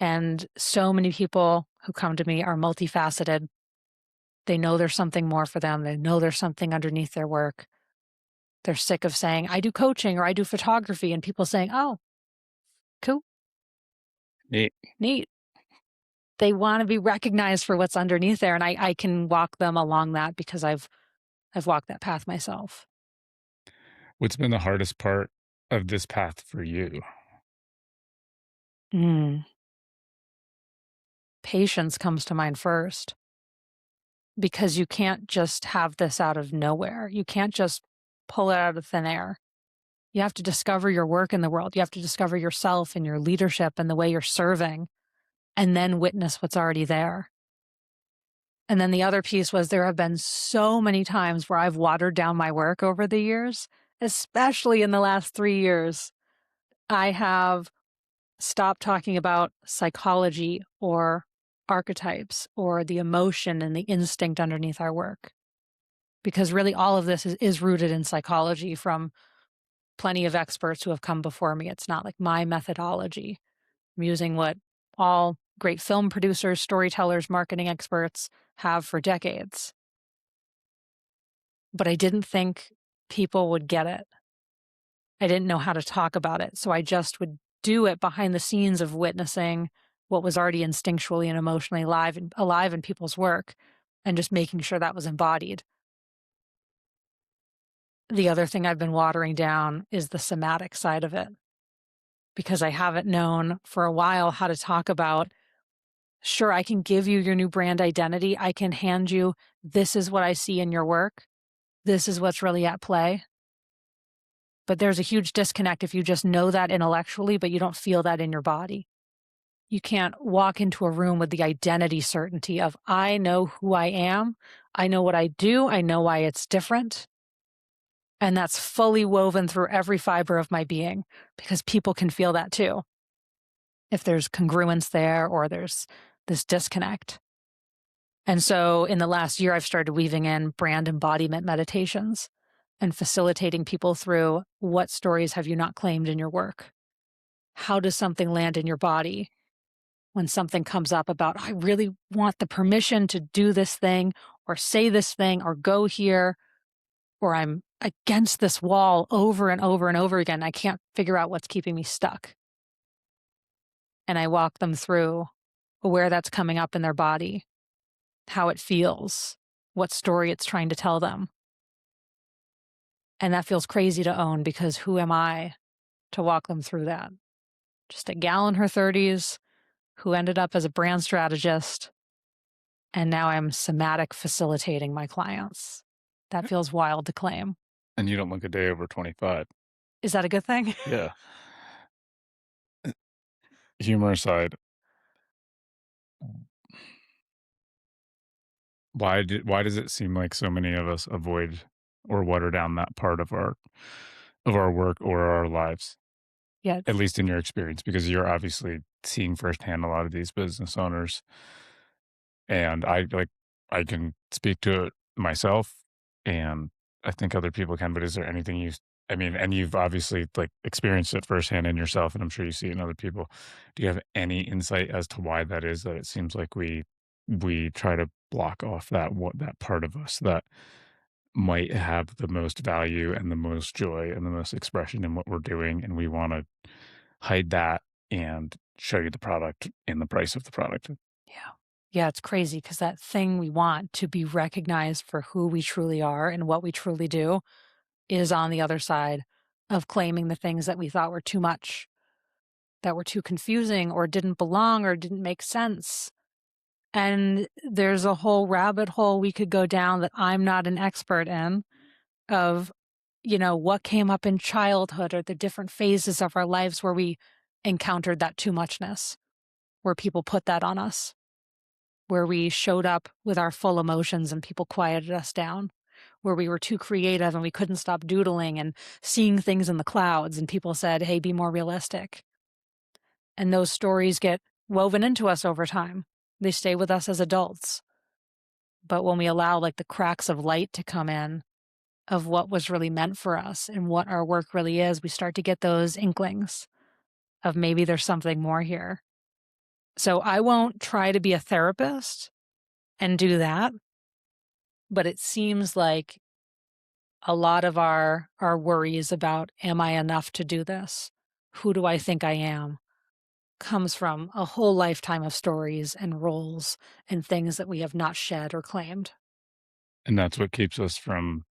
And so many people who come to me are multifaceted. They know there's something more for them. They know there's something underneath their work. They're sick of saying, I do coaching or I do photography, and people saying, oh, cool, neat? neat. They want to be recognized for what's underneath there. And I can walk them along that because I've walked that path myself. What's been the hardest part of this path for you? Mm. Patience comes to mind first because you can't just have this out of nowhere. You can't just pull it out of thin air. You have to discover your work in the world. You have to discover yourself and your leadership and the way you're serving, and then witness what's already there. And then the other piece was there have been so many times where I've watered down my work over the years, especially in the last 3 years. I have stopped talking about psychology or archetypes or the emotion and the instinct underneath our work. Because really, all of this is rooted in psychology from plenty of experts who have come before me. It's not like my methodology. I'm using what all great film producers, storytellers, marketing experts have for decades. But I didn't think people would get it. I didn't know how to talk about it. So I just would do it behind the scenes of witnessing what was already instinctually and emotionally alive in people's work and just making sure that was embodied. The other thing I've been watering down is the somatic side of it because I haven't known for a while how to talk about. Sure, I can give you your new brand identity. I can hand you, this is what I see in your work. This is what's really at play. But there's a huge disconnect if you just know that intellectually, but you don't feel that in your body. You can't walk into a room with the identity certainty of, I know who I am. I know what I do. I know why it's different. And that's fully woven through every fiber of my being because people can feel that too. If there's congruence there or there's this disconnect. And so in the last year, I've started weaving in brand embodiment meditations and facilitating people through what stories have you not claimed in your work? How does something land in your body when something comes up about, I really want the permission to do this thing or say this thing or go here, or I'm against this wall over and over and over again. I can't figure out what's keeping me stuck. And I walk them through where that's coming up in their body, how it feels, what story it's trying to tell them. And that feels crazy to own because who am I to walk them through that? Just a gal in her 30s who ended up as a brand strategist. And now I'm somatic facilitating my clients. That feels wild to claim. And you don't look a day over 25. Is that a good thing? Yeah. Humor aside, why does it seem like so many of us avoid or water down that part of our work or our lives? Yeah. At least in your experience, because you're obviously seeing firsthand a lot of these business owners, and I can speak to it myself, and I think other people can, but is there anything I mean, and you've obviously, like, experienced it firsthand in yourself, and I'm sure you see it in other people. Do you have any insight as to why that is, that it seems like we try to block off that part of us that might have the most value and the most joy and the most expression in what we're doing, and we wanna hide that and show you the product and the price of the product? Yeah. Yeah, it's crazy because that thing we want to be recognized for who we truly are and what we truly do is on the other side of claiming the things that we thought were too much, that were too confusing or didn't belong or didn't make sense. And there's a whole rabbit hole we could go down that I'm not an expert in of, what came up in childhood or the different phases of our lives where we encountered that too muchness, where people put that on us, where we showed up with our full emotions and people quieted us down, where we were too creative and we couldn't stop doodling and seeing things in the clouds, and people said, "Hey, be more realistic." And those stories get woven into us over time. They stay with us as adults. But when we allow, like, the cracks of light to come in of what was really meant for us and what our work really is, we start to get those inklings of maybe there's something more here. So I won't try to be a therapist and do that, but it seems like a lot of our worries about, am I enough to do this? Who do I think I am? Comes from a whole lifetime of stories and roles and things that we have not shed or claimed. And that's what keeps us from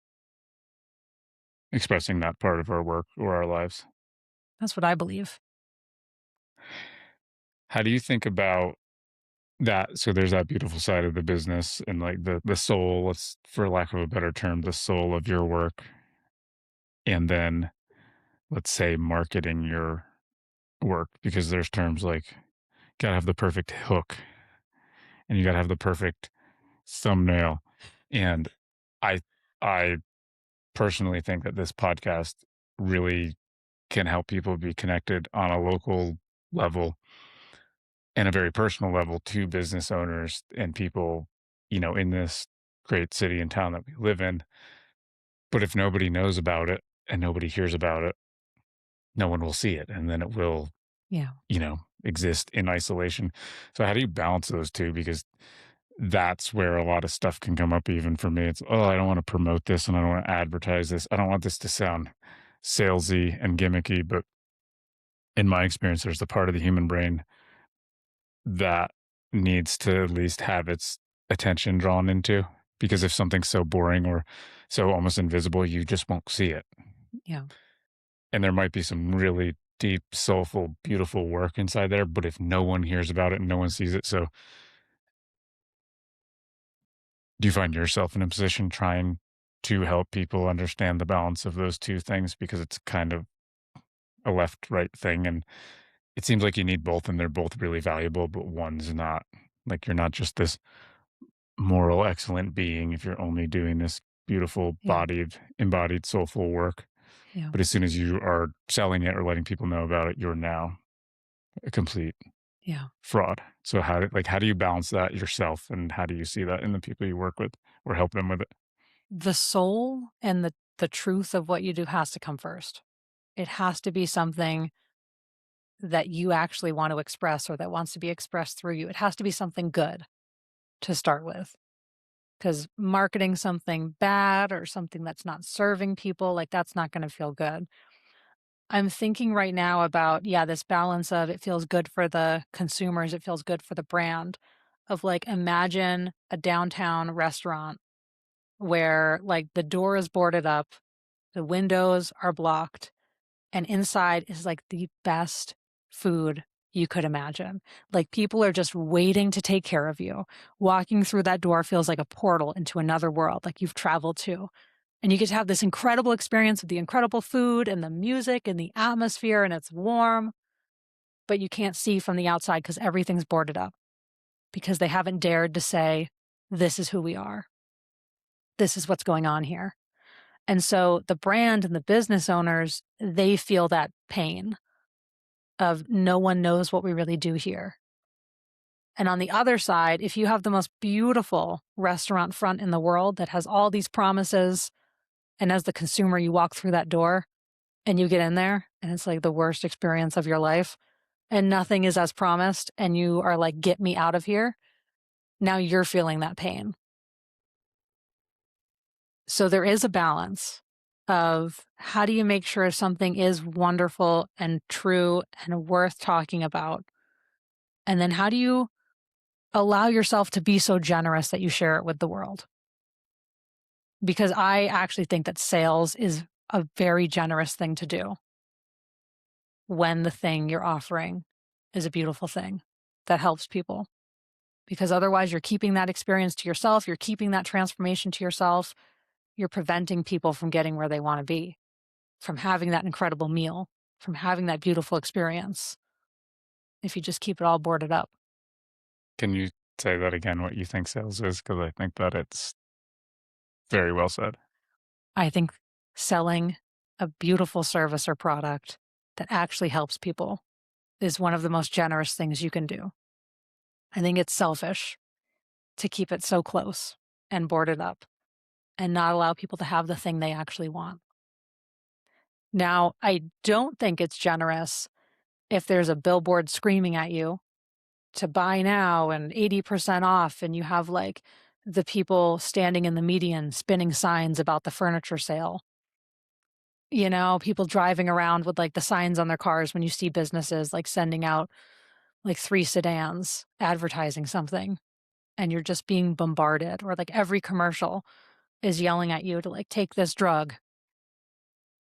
expressing that part of our work or our lives. That's what I believe. How do you think about that? So there's that beautiful side of the business and like the soul, let's for lack of a better term, the soul of your work. And then let's say marketing your work because there's terms like gotta have the perfect hook and you gotta have the perfect thumbnail. And I I personally think that this podcast really can help people be connected on a local level and a very personal level to business owners and people, in this great city and town that we live in. But if nobody knows about it and nobody hears about it, no one will see it. And then it will, Yeah. exist in isolation. So how do you balance those two? Because that's where a lot of stuff can come up even for me. It's, oh, I don't want to promote this and I don't want to advertise this. I don't want this to sound salesy and gimmicky, but in my experience, there's the part of the human brain that needs to at least have its attention drawn into. Because if something's so boring or so almost invisible, you just won't see it. Yeah. And there might be some really deep, soulful, beautiful work inside there, but if no one hears about it and no one sees it, so do you find yourself in a position trying to help people understand the balance of those two things because it's kind of a left right thing and it seems like you need both and they're both really valuable, but one's not. Like you're not just this moral excellent being if you're only doing this beautiful Yeah. embodied soulful work. Yeah. But as soon as you are selling it or letting people know about it, you're now a complete Yeah. fraud. So how do you balance that yourself and how do you see that in the people you work with or help them with it? The soul and the truth of what you do has to come first. It has to be something that you actually want to express or that wants to be expressed through you. It has to be something good to start with. Because marketing something bad or something that's not serving people, like, that's not going to feel good. I'm thinking right now about, yeah, this balance of it feels good for the consumers, it feels good for the brand, of like, imagine a downtown restaurant where like the door is boarded up, the windows are blocked, and inside is like the best food you could imagine. Like people are just waiting to take care of you. Walking through that door feels like a portal into another world, like you've traveled to. And you get to have this incredible experience with the incredible food and the music and the atmosphere, and it's warm, but you can't see from the outside because everything's boarded up because they haven't dared to say, this is who we are. This is what's going on here. And so the brand and the business owners, they feel that pain of no one knows what we really do here. And on the other side, if you have the most beautiful restaurant front in the world that has all these promises, and as the consumer, you walk through that door and you get in there and it's like the worst experience of your life and nothing is as promised, and you are like, get me out of here. Now you're feeling that pain. So there is a balance of how do you make sure something is wonderful and true and worth talking about? And then how do you allow yourself to be so generous that you share it with the world? Because I actually think that sales is a very generous thing to do when the thing you're offering is a beautiful thing that helps people. Because otherwise, you're keeping that experience to yourself, you're keeping that transformation to yourself, you're preventing people from getting where they want to be, from having that incredible meal, from having that beautiful experience, if you just keep it all boarded up. Can you say that again, what you think sales is? Because I think that it's very well said. I think selling a beautiful service or product that actually helps people is one of the most generous things you can do. I think it's selfish to keep it so close and boarded up and not allow people to have the thing they actually want. Now, I don't think it's generous if there's a billboard screaming at you to buy now and 80% off, and you have like the people standing in the median spinning signs about the furniture sale. People driving around with like the signs on their cars when you see businesses like sending out like 3 sedans advertising something, and you're just being bombarded, or like every commercial is yelling at you to like take this drug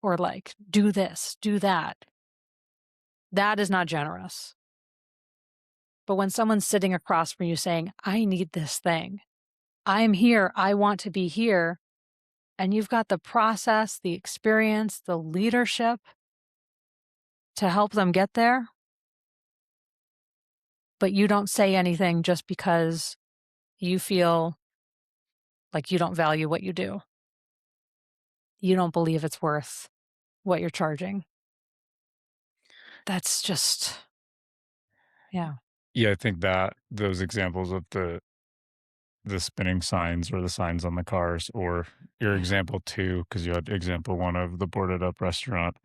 or like do this, do that. That is not generous. But when someone's sitting across from you saying, I need this thing, I'm here, I want to be here, and you've got the process, the experience, the leadership to help them get there, but you don't say anything just because you feel like you don't value what you do. You don't believe it's worth what you're charging. That's just, yeah. Yeah, I think that those examples of the spinning signs or the signs on the cars, or your Yeah. example 2, because you had example 1 of the boarded up restaurant,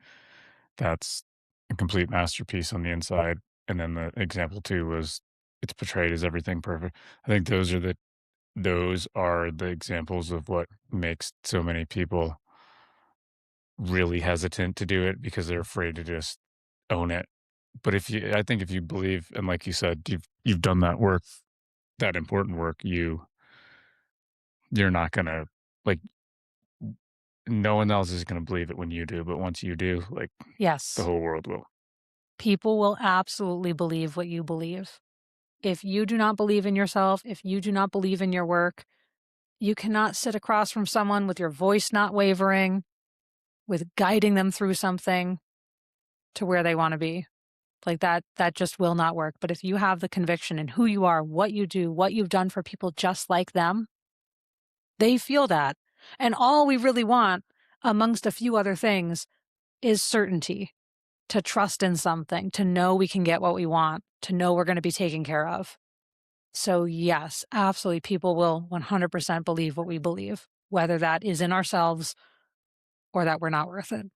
that's a complete masterpiece on the inside, and then the example 2 was it's portrayed as everything perfect. I think those are the examples of what makes so many people really hesitant to do it because they're afraid to just own it. But I think if you believe, and like you said, you've done that work, that important work, you're not gonna like no one else is gonna believe it when you do, but once you do, like the Yes. whole world will. People will absolutely believe what you believe. If you do not believe in yourself, if you do not believe in your work, you cannot sit across from someone with your voice not wavering, with guiding them through something to where they want to be. Like that just will not work. But if you have the conviction in who you are, what you do, what you've done for people just like them, they feel that. And all we really want, amongst a few other things, is certainty, to trust in something, to know we can get what we want, to know we're going to be taken care of. So, yes, absolutely, people will 100% believe what we believe, whether that is in ourselves or that we're not worth it.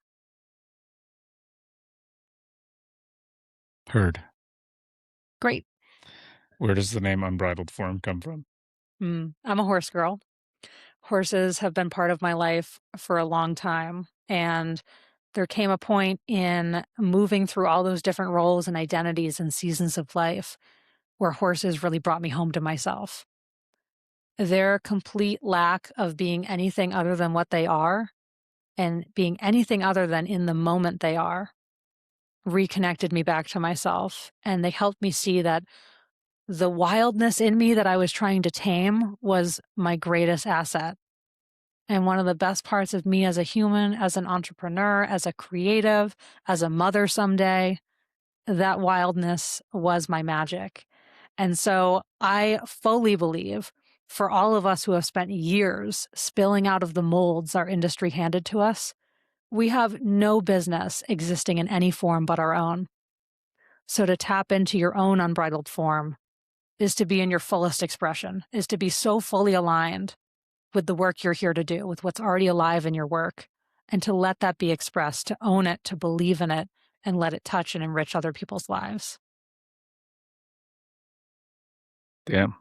Heard. Great. Where does the name Unbridled Form come from? I'm a horse girl. Horses have been part of my life for a long time. And there came a point in moving through all those different roles and identities and seasons of life where horses really brought me home to myself. Their complete lack of being anything other than what they are and being anything other than in the moment they are reconnected me back to myself. And they helped me see that the wildness in me that I was trying to tame was my greatest asset. And one of the best parts of me as a human, as an entrepreneur, as a creative, as a mother someday, that wildness was my magic. And so I fully believe for all of us who have spent years spilling out of the molds our industry handed to us, we have no business existing in any form but our own. So to tap into your own unbridled form is to be in your fullest expression, is to be so fully aligned with the work you're here to do, with what's already alive in your work, and to let that be expressed, to own it, to believe in it, and let it touch and enrich other people's lives. Damn.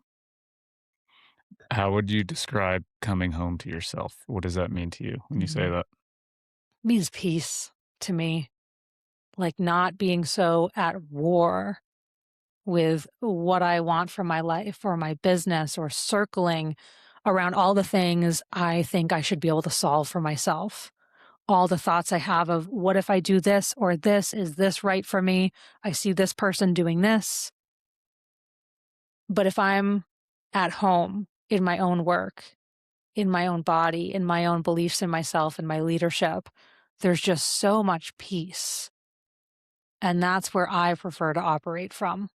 How would you describe coming home to yourself? What does that mean to you when you say Mhm. that? Means peace to me, like not being so at war with what I want from my life or my business, or circling around all the things I think I should be able to solve for myself. All the thoughts I have of what if I do this or this? Is this right for me? I see this person doing this. But if I'm at home in my own work, in my own body, in my own beliefs in myself and my leadership, there's just so much peace. And that's where I prefer to operate from,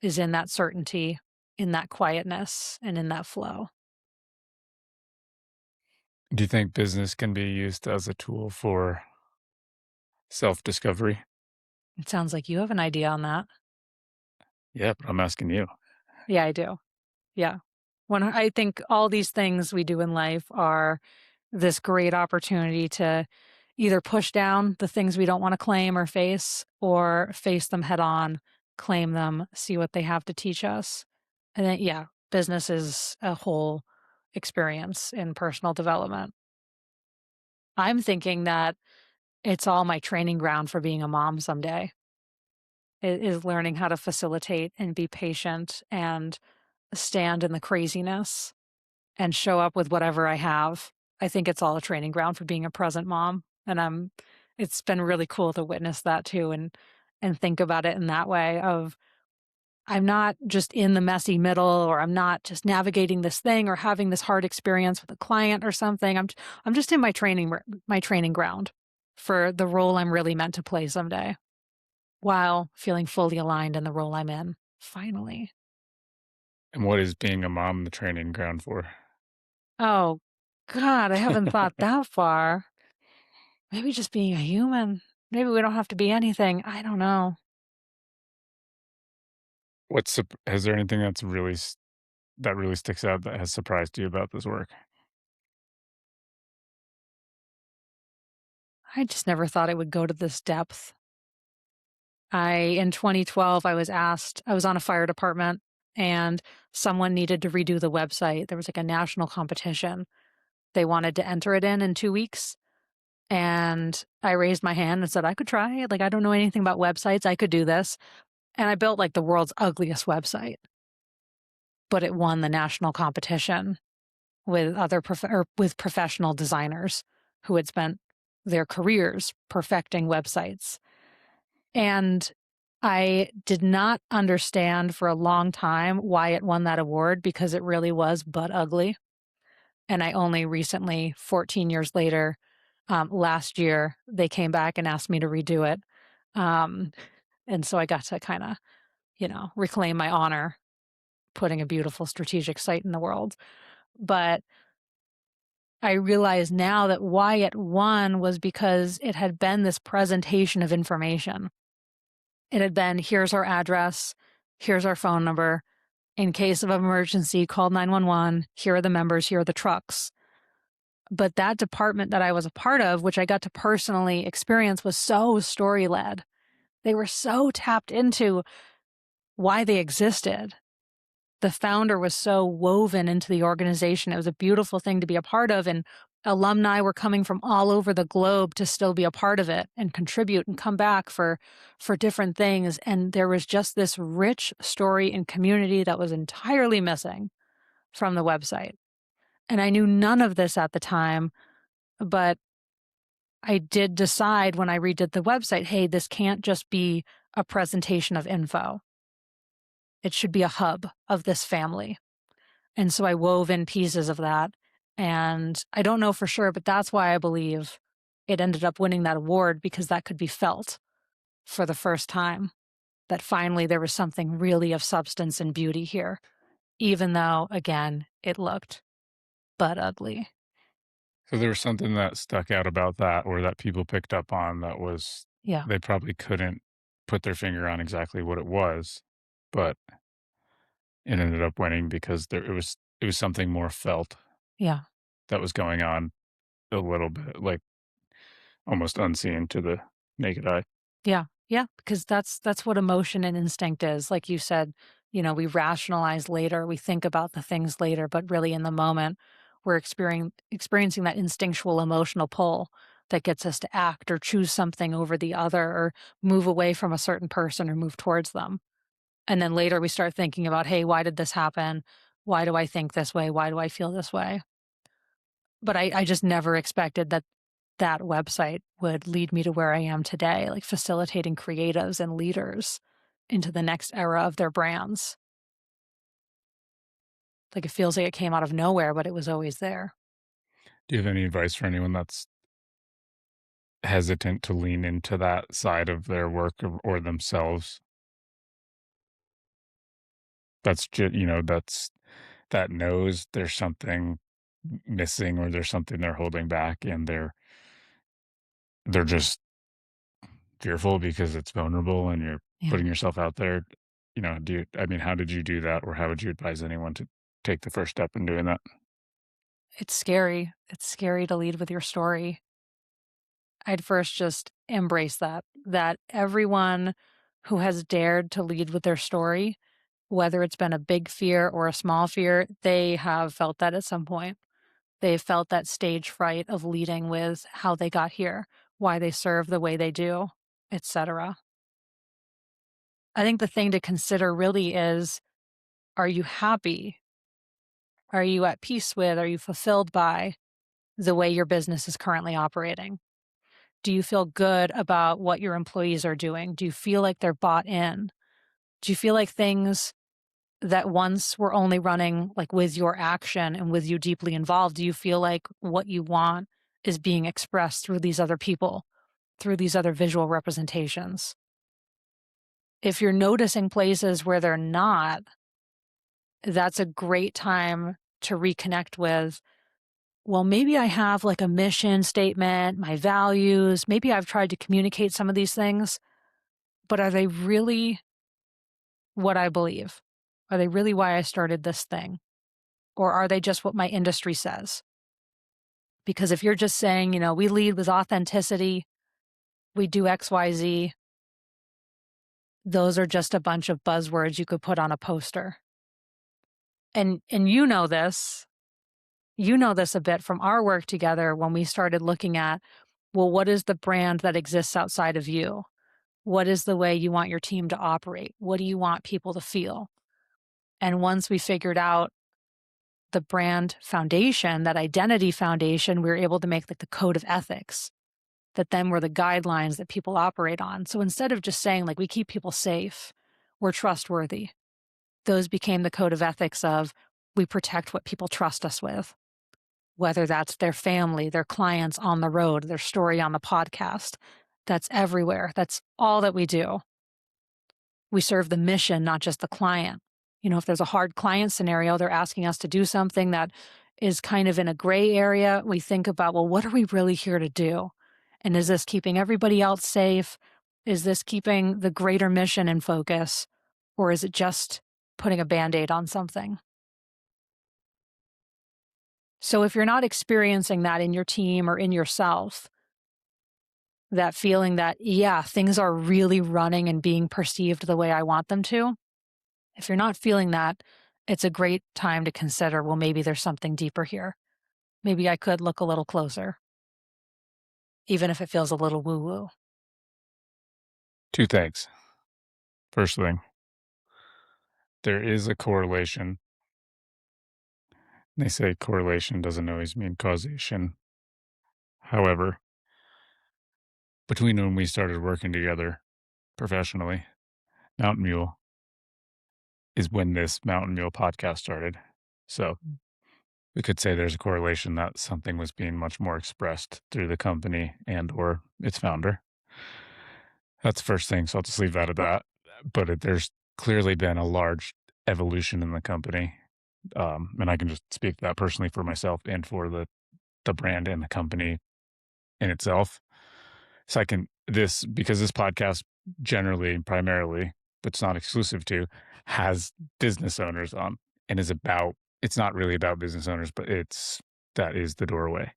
is in that certainty, in that quietness, and in that flow. Do you think business can be used as a tool for self-discovery? It sounds like you have an idea on that. Yeah, but I'm asking you. Yeah, I do. Yeah. When I think all these things we do in life are this great opportunity to either push down the things we don't want to claim or face, or face them head on, claim them, see what they have to teach us. And then, yeah, business is a whole experience in personal development. I'm thinking that it's all my training ground for being a mom someday. It is learning how to facilitate and be patient and stand in the craziness and show up with whatever I have. I think it's all a training ground for being a present mom, and it's been really cool to witness that too and think about it in that way of I'm not just in the messy middle, or I'm not just navigating this thing or having this hard experience with a client or something. I'm just in my training ground for the role I'm really meant to play someday, while feeling fully aligned in the role I'm in. Finally. And what is being a mom the training ground for? Oh god, I haven't thought that far. Maybe just being a human. Maybe we don't have to be anything. I don't know. Is there anything that really sticks out that has surprised you about this work? I just never thought it would go to this depth. In 2012, I was on a fire department and someone needed to redo the website. There was like a national competition. They wanted to enter it in 2 weeks. And I raised my hand and said, I could try it. Like, I don't know anything about websites. I could do this. And I built like the world's ugliest website, but it won the national competition with with professional designers who had spent their careers perfecting websites. And I did not understand for a long time why it won that award, because it really was butt ugly. And I only recently, 14 years later, last year, they came back and asked me to redo it. Um, and so I got to kind of, reclaim my honor, putting a beautiful strategic site in the world. But I realize now that why it won was because it had been this presentation of information. It had been, here's our address, here's our phone number. In case of emergency, call 911. Here are the members, here are the trucks. But that department that I was a part of, which I got to personally experience, was so story led. They were so tapped into why they existed. The founder was so woven into the organization. It was a beautiful thing to be a part of, and alumni were coming from all over the globe to still be a part of it and contribute and come back for different things. And there was just this rich story and community that was entirely missing from the website. And I knew none of this at the time, but I did decide when I redid the website, hey, this can't just be a presentation of info. It should be a hub of this family. And so I wove in pieces of that. And I don't know for sure, but that's why I believe it ended up winning that award, because that could be felt for the first time, that finally there was something really of substance and beauty here, even though, again, it looked but ugly. So there was something that stuck out about that or that people picked up on that was Yeah. they probably couldn't put their finger on exactly what it was, but it ended up winning because it was something more felt Yeah. that was going on a little bit, like, almost unseen to the naked eye. Yeah. Yeah. Because that's what emotion and instinct is. Like you said, we rationalize later, we think about the things later, but really in the moment, we're experiencing that instinctual emotional pull that gets us to act or choose something over the other, or move away from a certain person or move towards them. And then later we start thinking about, hey, why did this happen? Why do I think this way? Why do I feel this way? But I just never expected that that website would lead me to where I am today, like facilitating creatives and leaders into the next era of their brands. Like, it feels like it came out of nowhere, but it was always there. Do you have any advice for anyone that's hesitant to lean into that side of their work or themselves? That's that knows there's something. missing or there's something they're holding back and they're just fearful because it's vulnerable and you're Yeah. putting yourself out there. I mean, how did you do that, or how would you advise anyone to take the first step in doing that? It's scary. It's scary to lead with your story. I'd first just embrace that everyone who has dared to lead with their story, whether it's been a big fear or a small fear, they have felt that at some point. They've felt that stage fright of leading with how they got here, why they serve the way they do, etc. I think the thing to consider really is, are you happy? Are you at peace with, are you fulfilled by the way your business is currently operating? Do you feel good about what your employees are doing? Do you feel like they're bought in? Do you feel like things that once were only running like with your action and with you deeply involved, do you feel like what you want is being expressed through these other people, through these other visual representations? If you're noticing places where they're not, that's a great time to reconnect with, well, maybe I have like a mission statement, my values, maybe I've tried to communicate some of these things, but are they really what I believe? Are they really why I started this thing? Or are they just what my industry says? Because if you're just saying, we lead with authenticity, we do XYZ, those are just a bunch of buzzwords you could put on a poster. And you know this a bit from our work together when we started looking at, well, what is the brand that exists outside of you? What is the way you want your team to operate? What do you want people to feel? And once we figured out the brand foundation, that identity foundation, we were able to make like the code of ethics that then were the guidelines that people operate on. So instead of just saying like we keep people safe, we're trustworthy, those became the code of ethics of we protect what people trust us with, whether that's their family, their clients on the road, their story on the podcast. That's everywhere. That's all that we do. We serve the mission, not just the client. If there's a hard client scenario, they're asking us to do something that is kind of in a gray area. We think about, well, what are we really here to do? And is this keeping everybody else safe? Is this keeping the greater mission in focus? Or is it just putting a band aid on something? So if you're not experiencing that in your team or in yourself, that feeling that, yeah, things are really running and being perceived the way I want them to, if you're not feeling that, it's a great time to consider, well, maybe there's something deeper here. Maybe I could look a little closer, even if it feels a little woo woo. Two things. First thing, there is a correlation. They say correlation doesn't always mean causation. However, between when we started working together professionally, Mountain Mule is when this Mountain Mule podcast started. So we could say there's a correlation that something was being much more expressed through the company and or its founder. That's the first thing. So I'll just leave that at that. But there's clearly been a large evolution in the company. And I can just speak that personally for myself and for the brand and the company in itself. So I can this because this podcast generally, primarily, but it's not exclusive to, has business owners on and is about it's not really about business owners, but that is the doorway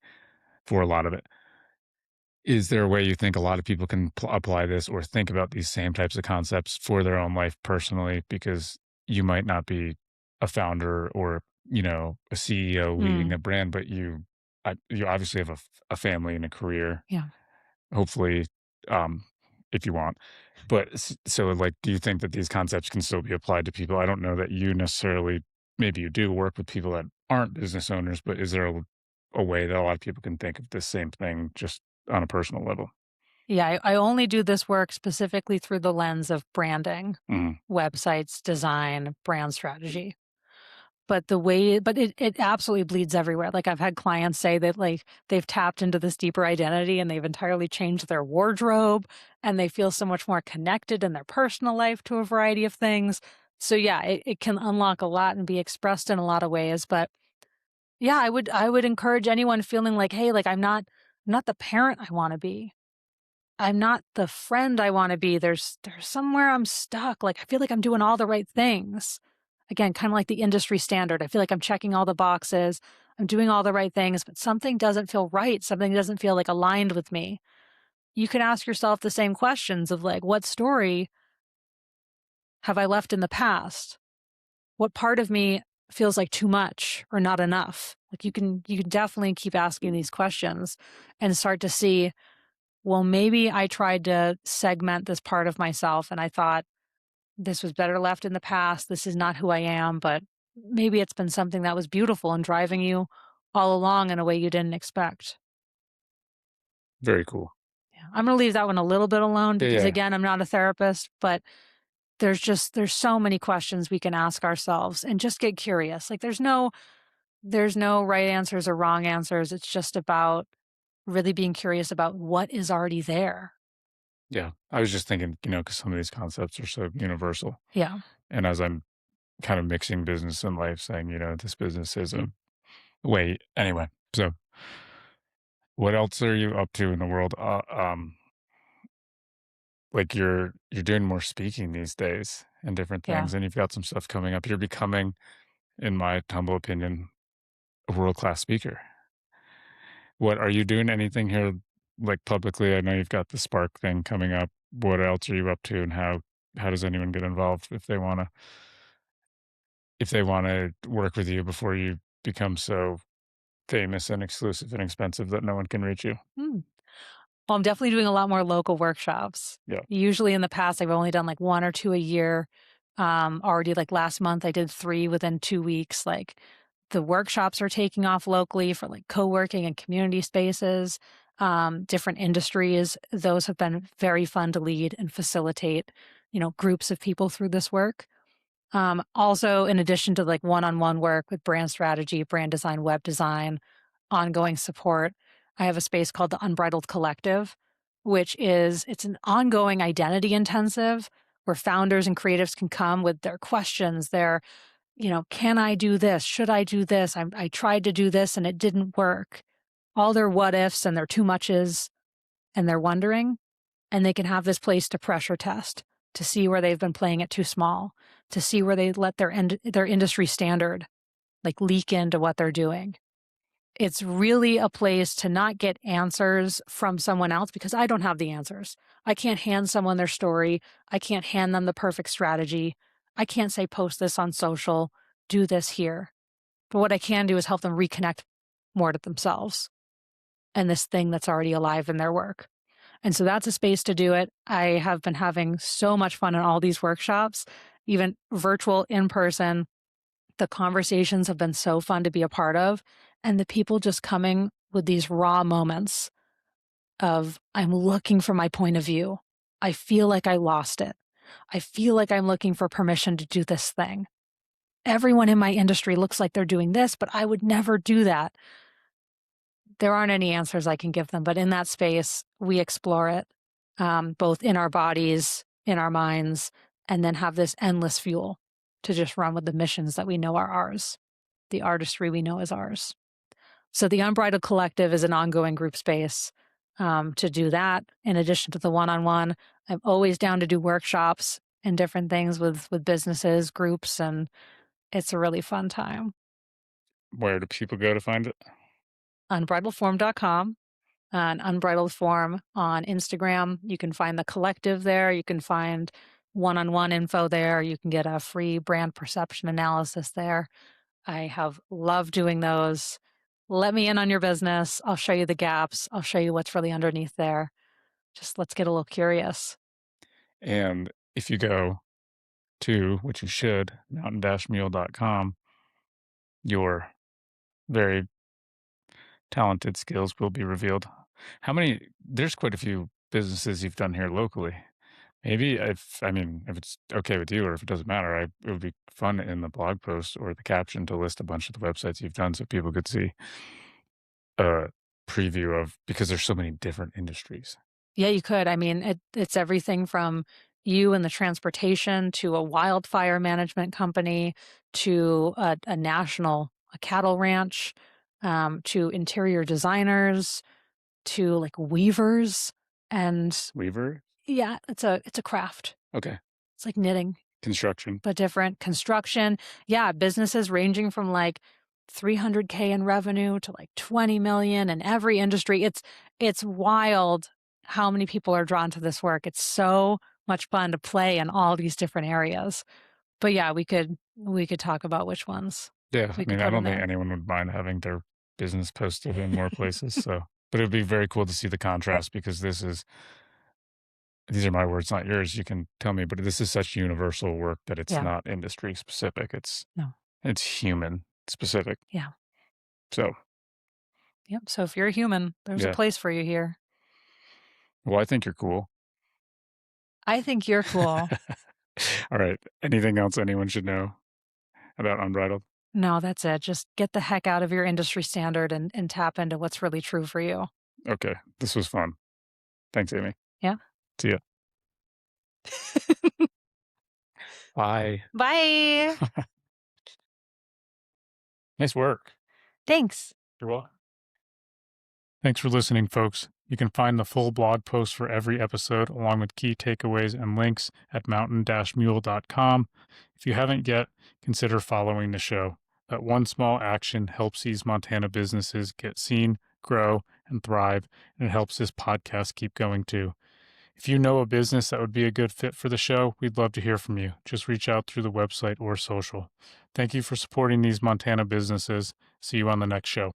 for a lot of it. Is there a way you think a lot of people can apply this or think about these same types of concepts for their own life personally? Because you might not be a founder or, a CEO leading Mm, a brand, but you obviously have a family and a career, yeah. hopefully, um, if you want. But so, like, do you think that these concepts can still be applied to people? I don't know that you necessarily, maybe you do work with people that aren't business owners, but is there a way that a lot of people can think of this same thing just on a personal level? Yeah. I only do this work specifically through the lens of branding, Mhm. websites, design, brand strategy. But it absolutely bleeds everywhere. Like I've had clients say that like they've tapped into this deeper identity and they've entirely changed their wardrobe and they feel so much more connected in their personal life to a variety of things. So yeah, it can unlock a lot and be expressed in a lot of ways. But Yeah, I would encourage anyone feeling like, "Hey, like, I'm not the parent I wanna be. I'm not the friend I wanna be. There's somewhere I'm stuck, like, I feel like I'm doing all the right things." Again, kinda like the industry standard. I feel like I'm checking all the boxes, I'm doing all the right things, but something doesn't feel right, something doesn't feel, like, aligned with me. You can ask yourself the same questions of, like, "What story have I left in the past? What part of me feels like too much or not enough?" Like, you can definitely keep asking these questions and start to see, well, maybe I tried to segment this part of myself and I thought this was better left in the past. This is not who I am, but maybe it's been something that was beautiful and driving you all along in a way you didn't expect. Very cool. Yeah. I'm going to leave that one a little bit alone Yeah, because yeah, again, I'm not a therapist, but there's so many questions we can ask ourselves and just get curious. Like there's no right answers or wrong answers. It's just about really being curious about what is already there. yeah. I was just thinking, because some of these concepts are so universal, Yeah. and as I'm kind of mixing business and life, saying, this business is a way anyway. So, what else are you up to in the world? Like you're doing more speaking these days and different Yeah. things, and you've got some stuff coming up. You're becoming, in my humble opinion, a world-class speaker. What are you doing anything here, like, publicly? I know you've got the Spark thing coming up. What else are you up to, and how does anyone get involved if they wanna work with you before you become so famous and exclusive and expensive that no one can reach you? Hmm. Well, I'm definitely doing a lot more local workshops. Yeah. Usually in the past, I've only done like 1 or 2 a year. Already like last month, I did 3 within 2 weeks. Like the workshops are taking off locally for like co-working and community spaces, different industries. Those have been very fun to lead and facilitate, groups of people through this work. Also, in addition to like one-on-one work with brand strategy, brand design, web design, ongoing support, I have a space called the Unbridled Collective, which is it's an ongoing identity intensive where founders and creatives can come with their questions, their, can I do this? Should I do this? I tried to do this and it didn't work. All their what ifs and their too muches and they're wondering and they can have this place to pressure test to see where they've been playing it too small, to see where they let their industry standard like leak into what they're doing. It's really a place to not get answers from someone else because I don't have the answers. I can't hand someone their story. I can't hand them the perfect strategy. I can't say post this on social, do this here. But what I can do is help them reconnect more to themselves and this thing that's already alive in their work. And so that's a space to do it. I have been having so much fun in all these workshops, even virtual, in person. The conversations have been so fun to be a part of. And the people just coming with these raw moments of, I'm looking for my point of view. I feel like I lost it. I feel like I'm looking for permission to do this thing. Everyone in my industry looks like they're doing this, but I would never do that. There aren't any answers I can give them, but in that space, we explore it, both in our bodies, in our minds, and then have this endless fuel to just run with the missions that we know are ours, the artistry we know is ours. So the Unbridled Collective is an ongoing group space to do that. In addition to the one-on-one, I'm always down to do workshops and different things with businesses, groups, and it's a really fun time. Where do people go to find it? Unbridledform.com and Unbridled Form on Instagram. You can find the collective there. You can find one-on-one info there. You can get a free brand perception analysis there. I have loved doing those. Let me in on your business. I'll show you the gaps. I'll show you what's really underneath there. Just let's get a little curious. And if you go to, which you should, mountain-mule.com, your very talented skills will be revealed. There's quite a few businesses you've done here locally. Maybe if it's okay with you or if it doesn't matter, it would be fun in the blog post or the caption to list a bunch of the websites you've done so people could see a preview of because there's so many different industries. Yeah, you could. I mean, it's everything from you and the transportation to a wildfire management company to a national a cattle ranch, to interior designers, to like weavers, and Weaver? yeah, it's a craft. Okay. It's like knitting, Construction. but different. Construction, yeah, businesses ranging from like 300K in revenue to like 20 million in every industry. It's wild how many people are drawn to this work. It's so much fun to play in all these different areas. But yeah, we could talk about which ones Yeah, I we could mean, I put in don't think there. anyone would mind having their business posted in more places, so but it'd be very cool to see the contrast because these are my words, not yours, you can tell me, but this is such universal work that it's Yeah. not industry specific, No. it's human specific. Yeah. So, Yep. So if you're a human, there's a yeah. place for you here. Well, I think you're cool. I think you're cool. Alright, anything else anyone should know about Unbridled? No, that's it. Just get the heck out of your industry standard and tap into what's really true for you. Okay, this was fun. Thanks, Amy. Yeah. See ya. Bye. Bye. Nice work. Thanks. You're welcome. Thanks for listening, folks. You can find the full blog post for every episode, along with key takeaways and links at mountain-mule.com. If you haven't yet, consider following the show. That one small action helps these Montana businesses get seen, grow, and thrive, and it helps this podcast keep going too. If you know a business that would be a good fit for the show, we'd love to hear from you. Just reach out through the website or social. Thank you for supporting these Montana businesses. See you on the next show.